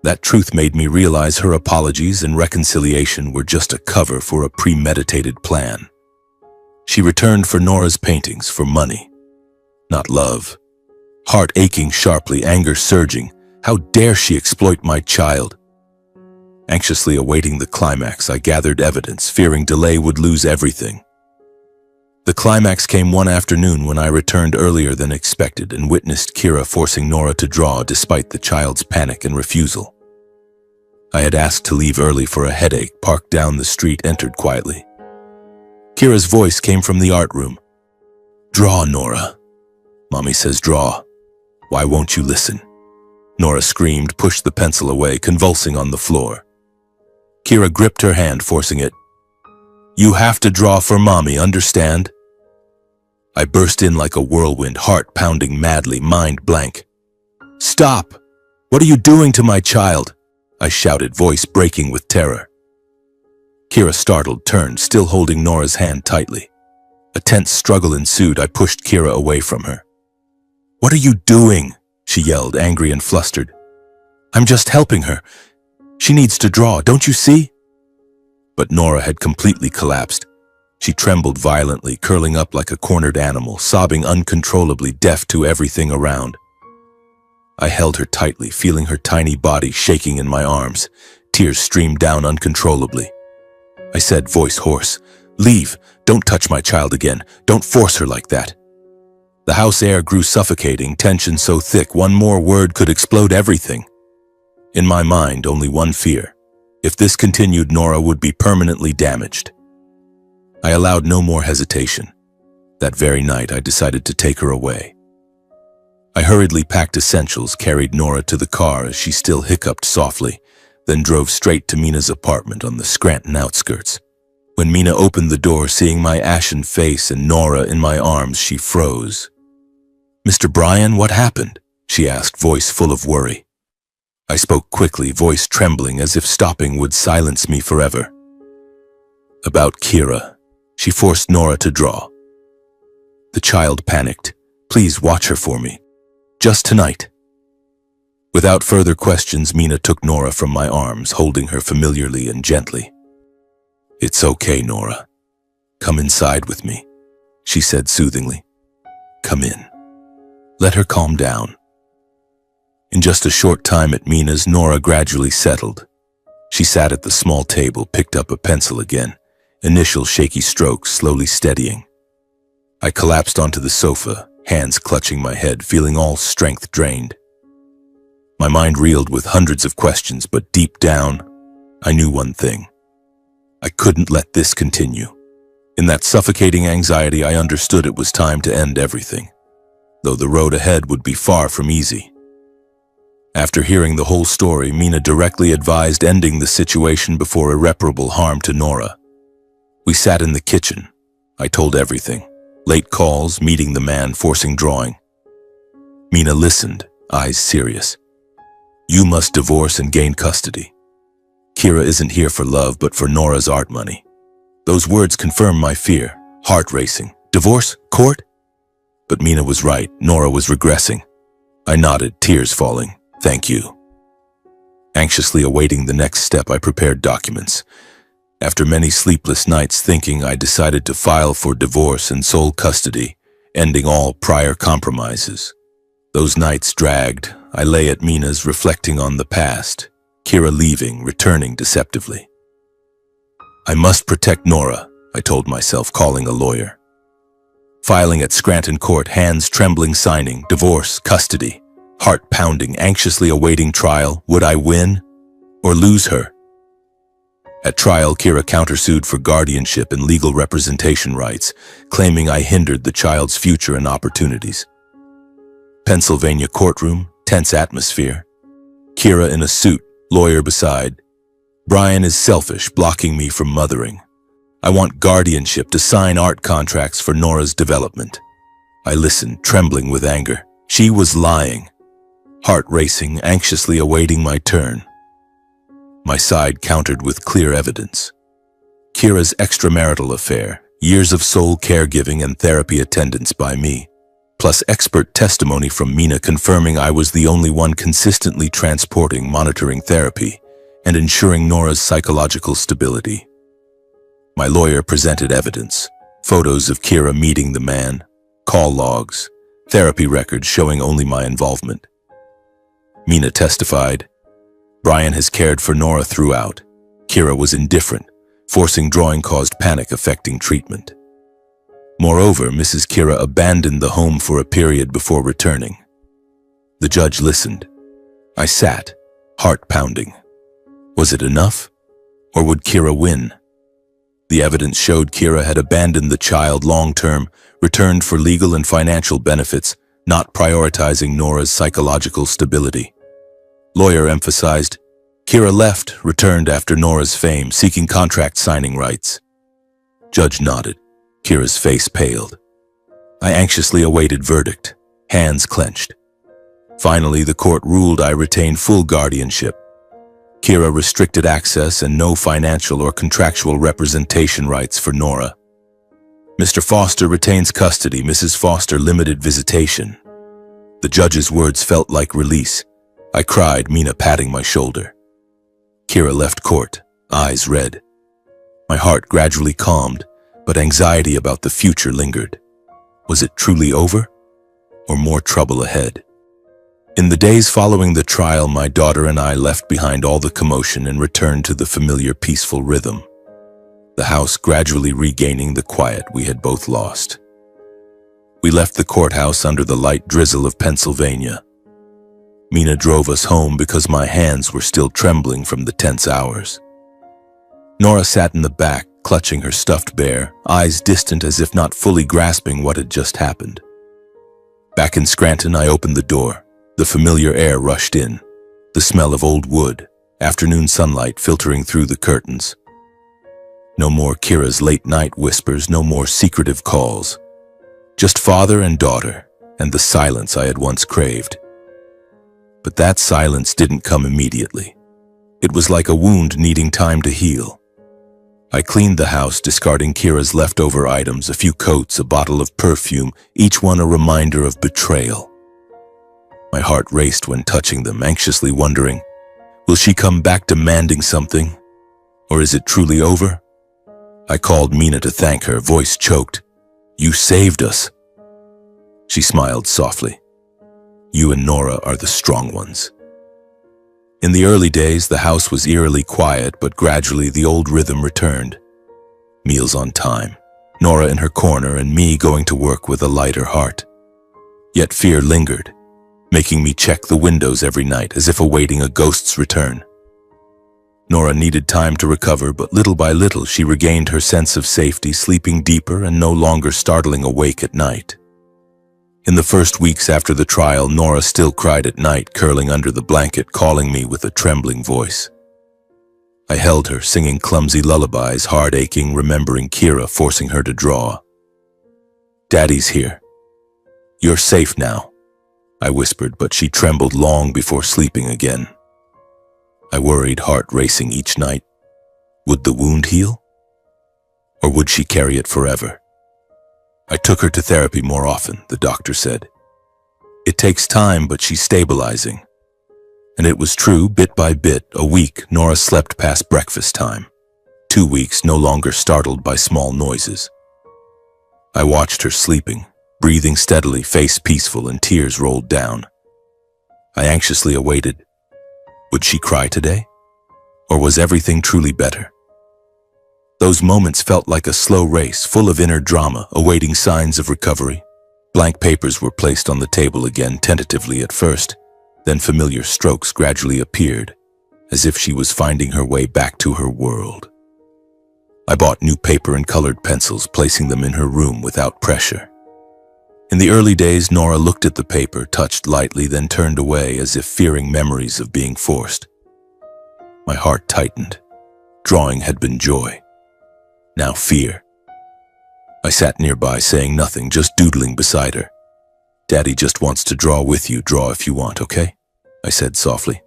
A: That truth made me realize her apologies and reconciliation were just a cover for a premeditated plan. She returned for Nora's paintings, for money, not love. Heart aching sharply, anger surging. How dare she exploit my child? Anxiously awaiting the climax, I gathered evidence, fearing delay would lose everything. The climax came one afternoon when I returned earlier than expected and witnessed Kira forcing Nora to draw despite the child's panic and refusal. I had asked to leave early for a headache, parked down the street, entered quietly. Kira's voice came from the art room. "Draw, Nora. Mommy says draw. Why won't you listen?" Nora screamed, pushed the pencil away, convulsing on the floor. Kira gripped her hand, forcing it. "You have to draw for Mommy, understand?" I burst in like a whirlwind, heart pounding madly, mind blank. "Stop! What are you doing to my child?" I shouted, voice breaking with terror. Kira, startled, turned, still holding Nora's hand tightly. A tense struggle ensued. I pushed Kira away from her. "What are you doing?" she yelled, angry and flustered. "I'm just helping her. She needs to draw, don't you see?" But Nora had completely collapsed. She trembled violently, curling up like a cornered animal, sobbing uncontrollably, deaf to everything around. I held her tightly, feeling her tiny body shaking in my arms. Tears streamed down uncontrollably. I said, voice hoarse, "Leave. Don't touch my child again. Don't force her like that." The house air grew suffocating, tension so thick one more word could explode everything. In my mind, only one fear. If this continued, Nora would be permanently damaged. I allowed no more hesitation. That very night, I decided to take her away. I hurriedly packed essentials, carried Nora to the car as she still hiccuped softly, then drove straight to Mina's apartment on the Scranton outskirts. When Mina opened the door, seeing my ashen face and Nora in my arms, she froze. "Mr. Brian, what happened?" she asked, voice full of worry. I spoke quickly, voice trembling as if stopping would silence me forever. "About Kira. She forced Nora to draw. The child panicked. Please watch her for me. Just tonight." Without further questions, Mina took Nora from my arms, holding her familiarly and gently. "It's okay, Nora. Come inside with me," she said soothingly. "Come in. Let her calm down." In just a short time at Mina's, Nora gradually settled. She sat at the small table, picked up a pencil again, initial shaky strokes slowly steadying. I collapsed onto the sofa, hands clutching my head, feeling all strength drained. My mind reeled with hundreds of questions, but deep down, I knew one thing. I couldn't let this continue. In that suffocating anxiety, I understood it was time to end everything, though the road ahead would be far from easy. After hearing the whole story, Mina directly advised ending the situation before irreparable harm to Nora. We sat in the kitchen. I told everything. Late calls, meeting the man, forcing drawing. Mina listened, eyes serious. You must divorce and gain custody. Kira isn't here for love, but for Nora's art money. Those words confirmed my fear, heart racing. Divorce? Court? But Mina was right. Nora was regressing. I nodded, tears falling. Thank you. Anxiously awaiting the next step, I prepared documents. After many sleepless nights thinking, I decided to file for divorce and sole custody, ending all prior compromises. Those nights dragged. I lay at Mina's, reflecting on the past. Kira leaving, returning deceptively. I must protect Nora, I told myself, calling a lawyer. Filing at Scranton Court, hands trembling, signing, divorce, custody. Heart pounding, anxiously awaiting trial. Would I win or lose her? At trial, Kira countersued for guardianship and legal representation rights, claiming I hindered the child's future and opportunities. Pennsylvania courtroom, tense atmosphere. Kira in a suit, lawyer beside. Brian is selfish, blocking me from mothering. I want guardianship to sign art contracts for Nora's development. I listened, trembling with anger. She was lying. Heart racing, anxiously awaiting my turn. My side countered with clear evidence. Kira's extramarital affair, years of sole caregiving and therapy attendance by me, plus expert testimony from Mina confirming I was the only one consistently transporting, monitoring therapy, and ensuring Nora's psychological stability. My lawyer presented evidence, photos of Kira meeting the man, call logs, therapy records showing only my involvement. Mina testified, Brian has cared for Nora throughout. Kira was indifferent. Forcing drawing caused panic affecting treatment. Moreover, Mrs. Kira abandoned the home for a period before returning. The judge listened. I sat, heart pounding. Was it enough? Or would Kira win? The evidence showed Kira had abandoned the child long-term, returned for legal and financial benefits, not prioritizing Nora's psychological stability. Lawyer emphasized, Kira left, returned after Nora's fame, seeking contract signing rights. Judge nodded. Kira's face paled. I anxiously awaited verdict, hands clenched. Finally, the court ruled I retain full guardianship. Kira restricted access and no financial or contractual representation rights for Nora. Mr. Foster retains custody, Mrs. Foster limited visitation. The judge's words felt like release. I cried, Mina patting my shoulder. Kira left court, eyes red. My heart gradually calmed, but anxiety about the future lingered. Was it truly over? Or more trouble ahead? In the days following the trial, my daughter and I left behind all the commotion and returned to the familiar peaceful rhythm. The house gradually regaining the quiet we had both lost. We left the courthouse under the light drizzle of Pennsylvania. Mina drove us home because my hands were still trembling from the tense hours. Nora sat in the back, clutching her stuffed bear, eyes distant as if not fully grasping what had just happened. Back in Scranton, I opened the door. The familiar air rushed in, the smell of old wood, afternoon sunlight filtering through the curtains. No more Kira's late-night whispers, no more secretive calls. Just father and daughter, and the silence I had once craved. But that silence didn't come immediately. It was like a wound needing time to heal. I cleaned the house, discarding Kira's leftover items, a few coats, a bottle of perfume, each one a reminder of betrayal. My heart raced when touching them, anxiously wondering, will she come back demanding something? Or is it truly over? I called Mina to thank her, voice choked. You saved us. She smiled softly. You and Nora are the strong ones. In the early days, the house was eerily quiet, but gradually the old rhythm returned. Meals on time, Nora in her corner, and me going to work with a lighter heart. Yet fear lingered, making me check the windows every night as if awaiting a ghost's return. Nora needed time to recover, but little by little she regained her sense of safety, sleeping deeper and no longer startling awake at night. In the first weeks after the trial, Nora still cried at night, curling under the blanket, calling me with a trembling voice. I held her, singing clumsy lullabies, heart aching, remembering Kira forcing her to draw. "Daddy's here. You're safe now," I whispered, but she trembled long before sleeping again. I worried, heart racing each night. Would the wound heal? Or would she carry it forever? I took her to therapy more often, the doctor said. It takes time, but she's stabilizing. And it was true. Bit by bit, a week, Nora slept past breakfast time. 2 weeks, no longer startled by small noises. I watched her sleeping, breathing steadily, face peaceful, and tears rolled down. I anxiously awaited. Would she cry today? Or was everything truly better? Those moments felt like a slow race, full of inner drama, awaiting signs of recovery. Blank papers were placed on the table again, tentatively at first. Then familiar strokes gradually appeared, as if she was finding her way back to her world. I bought new paper and colored pencils, placing them in her room without pressure. In the early days, Nora looked at the paper, touched lightly, then turned away as if fearing memories of being forced. My heart tightened. Drawing had been joy. Now fear. I sat nearby, saying nothing, just doodling beside her. "Daddy just wants to draw with you. Draw if you want, okay?" I said softly.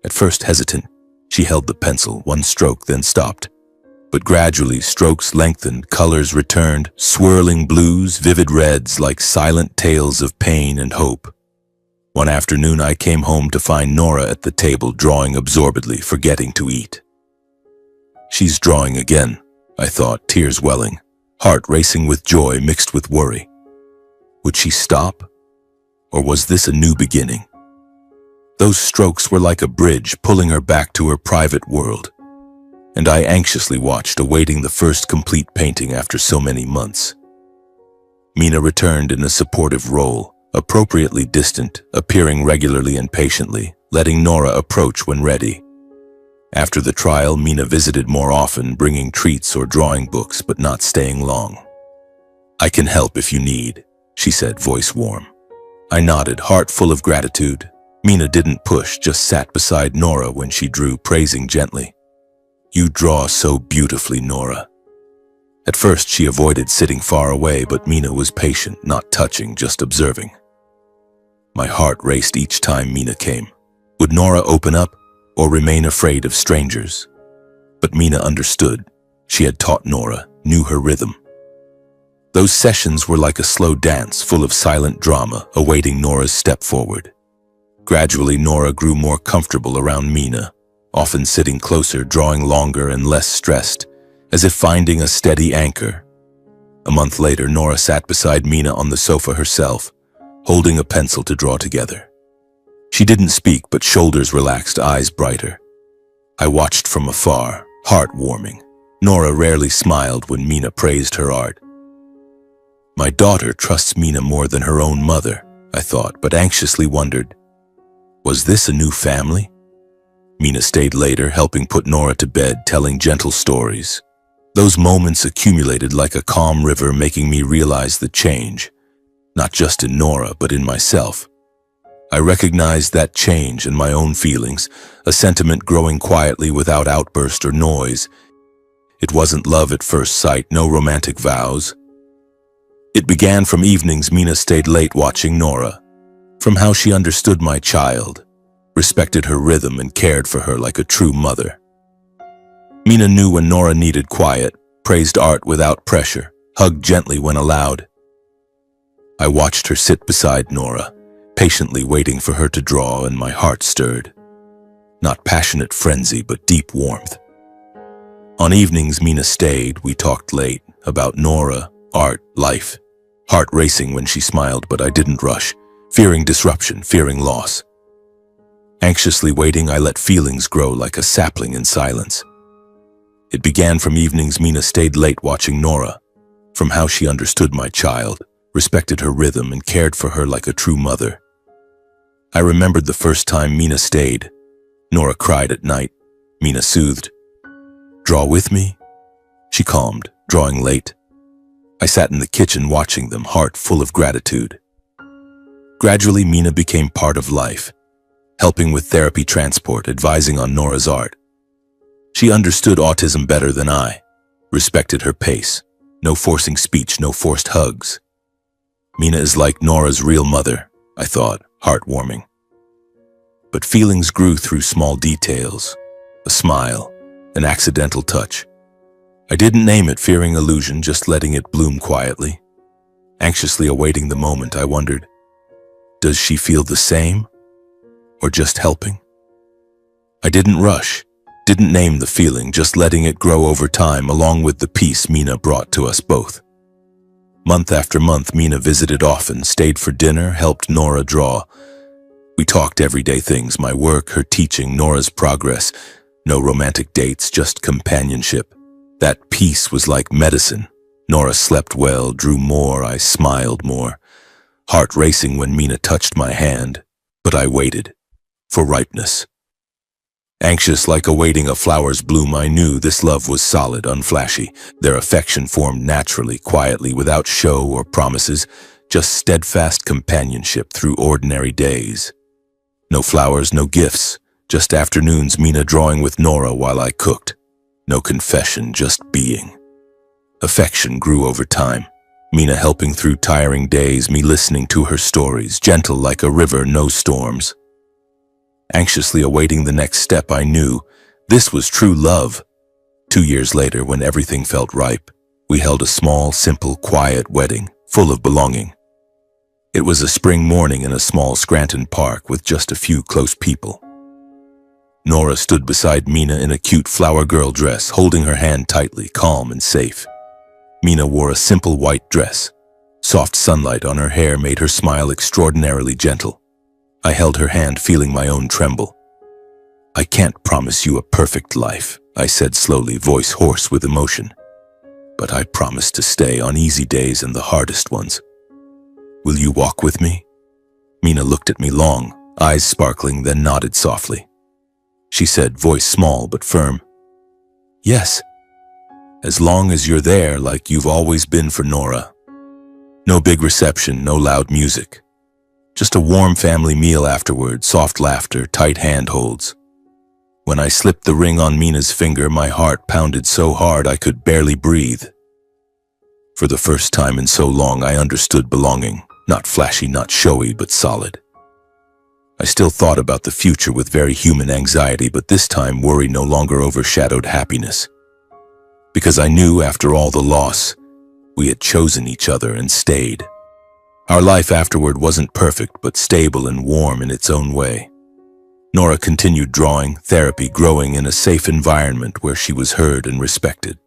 A: At first hesitant, she held the pencil, one stroke, then stopped. But gradually, strokes lengthened, colors returned, swirling blues, vivid reds, like silent tales of pain and hope. One afternoon, I came home to find Nora at the table, drawing absorbedly, forgetting to eat. She's drawing again, I thought, tears welling, heart racing with joy mixed with worry. Would she stop? Or was this a new beginning? Those strokes were like a bridge, pulling her back to her private world. And I anxiously watched, awaiting the first complete painting after so many months. Mina returned in a supportive role, appropriately distant, appearing regularly and patiently, letting Nora approach when ready. After the trial, Mina visited more often, bringing treats or drawing books, but not staying long. "I can help if you need," she said, voice warm. I nodded, heart full of gratitude. Mina didn't push, just sat beside Nora when she drew, praising gently. "You draw so beautifully, Nora." At first, she avoided sitting far away, but Mina was patient, not touching, just observing. My heart raced each time Mina came. Would Nora open up or remain afraid of strangers? But Mina understood. She had taught Nora, knew her rhythm. Those sessions were like a slow dance, full of silent drama, awaiting Nora's step forward. Gradually, Nora grew more comfortable around Mina, often sitting closer, drawing longer and less stressed, as if finding a steady anchor. A month later, Nora sat beside Mina on the sofa herself, holding a pencil to draw together. She didn't speak, but shoulders relaxed, eyes brighter. I watched from afar, heart warming. Nora rarely smiled when Mina praised her art. My daughter trusts Mina more than her own mother, I thought, but anxiously wondered, was this a new family? Mina stayed later, helping put Nora to bed, telling gentle stories. Those moments accumulated like a calm river, making me realize the change, not just in Nora, but in myself. I recognized that change in my own feelings, a sentiment growing quietly without outburst or noise. It wasn't love at first sight, no romantic vows. It began from evenings Mina stayed late watching Nora, from how she understood my child, respected her rhythm, and cared for her like a true mother. Mina knew when Nora needed quiet, praised art without pressure, hugged gently when allowed. I watched her sit beside Nora, patiently waiting for her to draw, and my heart stirred. Not passionate frenzy, but deep warmth. On evenings Mina stayed, we talked late, about Nora, art, life. Heart racing when she smiled, but I didn't rush, fearing disruption, fearing loss. Anxiously waiting, I let feelings grow like a sapling in silence. It began from evenings Mina stayed late watching Nora, from how she understood my child, respected her rhythm, and cared for her like a true mother. I remembered the first time Mina stayed. Nora cried at night, Mina soothed. Draw with me? She calmed, drawing late. I sat in the kitchen watching them, heart full of gratitude. Gradually, Mina became part of life, helping with therapy transport, advising on Nora's art. She understood autism better than I, respected her pace. No forcing speech, no forced hugs. Mina is like Nora's real mother, I thought, heartwarming. But feelings grew through small details, a smile, an accidental touch. I didn't name it, fearing illusion, just letting it bloom quietly. Anxiously awaiting the moment, I wondered, does she feel the same, or just helping? I didn't rush, didn't name the feeling, just letting it grow over time along with the peace Mina brought to us both. Month after month, Mina visited often, stayed for dinner, helped Nora draw. We talked everyday things, my work, her teaching, Nora's progress. No romantic dates, just companionship. That peace was like medicine. Nora slept well, drew more, I smiled more. Heart racing when Mina touched my hand, but I waited for ripeness. Anxious like awaiting a flower's bloom, I knew this love was solid, unflashy. Their affection formed naturally, quietly, without show or promises, just steadfast companionship through ordinary days. No flowers, no gifts, just afternoons, Mina drawing with Nora while I cooked. No confession, just being. Affection grew over time. Mina helping through tiring days, me listening to her stories, gentle like a river, no storms. Anxiously awaiting the next step, I knew this was true love. 2 years later, when everything felt ripe, we held a small, simple, quiet wedding, full of belonging. It was a spring morning in a small Scranton park with just a few close people. Nora stood beside Mina in a cute flower girl dress, holding her hand tightly, calm and safe. Mina wore a simple white dress. Soft sunlight on her hair made her smile extraordinarily gentle. I held her hand, feeling my own tremble. I can't promise you a perfect life, I said slowly, voice hoarse with emotion. But I promise to stay on easy days and the hardest ones. Will you walk with me? Mina looked at me long, eyes sparkling, then nodded softly. She said, voice small but firm, yes, as long as you're there like you've always been for Nora. No big reception, no loud music. Just a warm family meal afterward, soft laughter, tight handholds. When I slipped the ring on Mina's finger, my heart pounded so hard I could barely breathe. For the first time in so long, I understood belonging, not flashy, not showy, but solid. I still thought about the future with very human anxiety, but this time worry no longer overshadowed happiness. Because I knew after all the loss, we had chosen each other and stayed. Our life afterward wasn't perfect, but stable and warm in its own way. Nora continued drawing, therapy growing in a safe environment where she was heard and respected.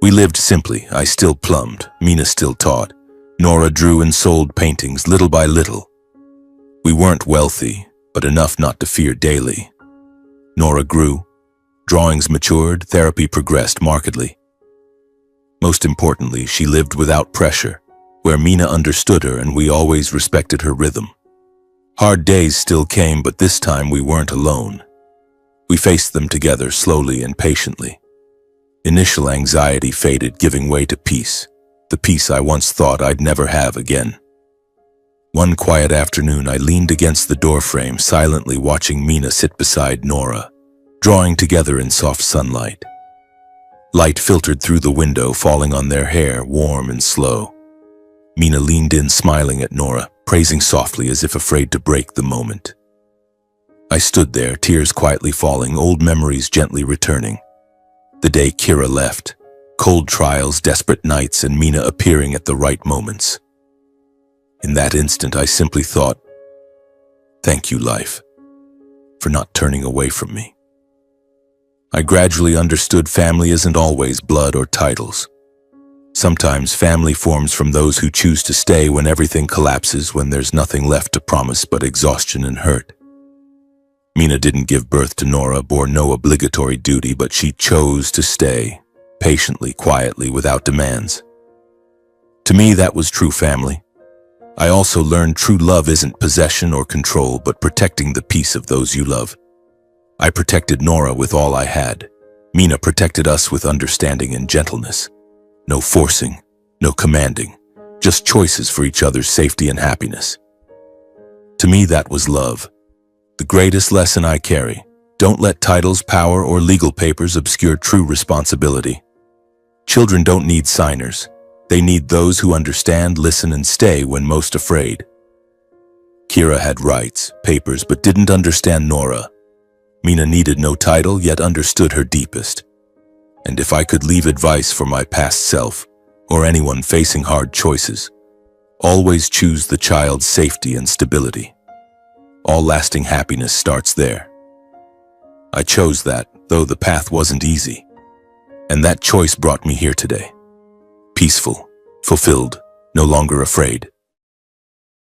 A: We lived simply. I still plumbed, Mina still taught. Nora drew and sold paintings little by little. We weren't wealthy, but enough not to fear daily. Nora grew, drawings matured, therapy progressed markedly. Most importantly, she lived without pressure, where Mina understood her and we always respected her rhythm. Hard days still came, but this time we weren't alone. We faced them together slowly and patiently. Initial anxiety faded, giving way to peace, the peace I once thought I'd never have again. One quiet afternoon, I leaned against the doorframe, silently watching Mina sit beside Nora, drawing together in soft sunlight. Light filtered through the window, falling on their hair, warm and slow. Mina leaned in, smiling at Nora, praising softly as if afraid to break the moment. I stood there, tears quietly falling, old memories gently returning. The day Kira left, cold trials, desperate nights, and Mina appearing at the right moments. In that instant, I simply thought, thank you, life, for not turning away from me. I gradually understood family isn't always blood or titles. Sometimes family forms from those who choose to stay when everything collapses, when there's nothing left to promise but exhaustion and hurt. Mina didn't give birth to Nora, bore no obligatory duty, but she chose to stay, patiently, quietly, without demands. To me, that was true family. I also learned true love isn't possession or control, but protecting the peace of those you love. I protected Nora with all I had. Mina protected us with understanding and gentleness. No forcing, no commanding, just choices for each other's safety and happiness. To me, that was love. The greatest lesson I carry: don't let titles, power, or legal papers obscure true responsibility. Children don't need signers. They need those who understand, listen, and stay when most afraid. Kira had rights, papers, but didn't understand Nora. Mina needed no title, yet understood her deepest. And if I could leave advice for my past self, or anyone facing hard choices, always choose the child's safety and stability. All lasting happiness starts there. I chose that, though the path wasn't easy. And that choice brought me here today. Peaceful, fulfilled, no longer afraid.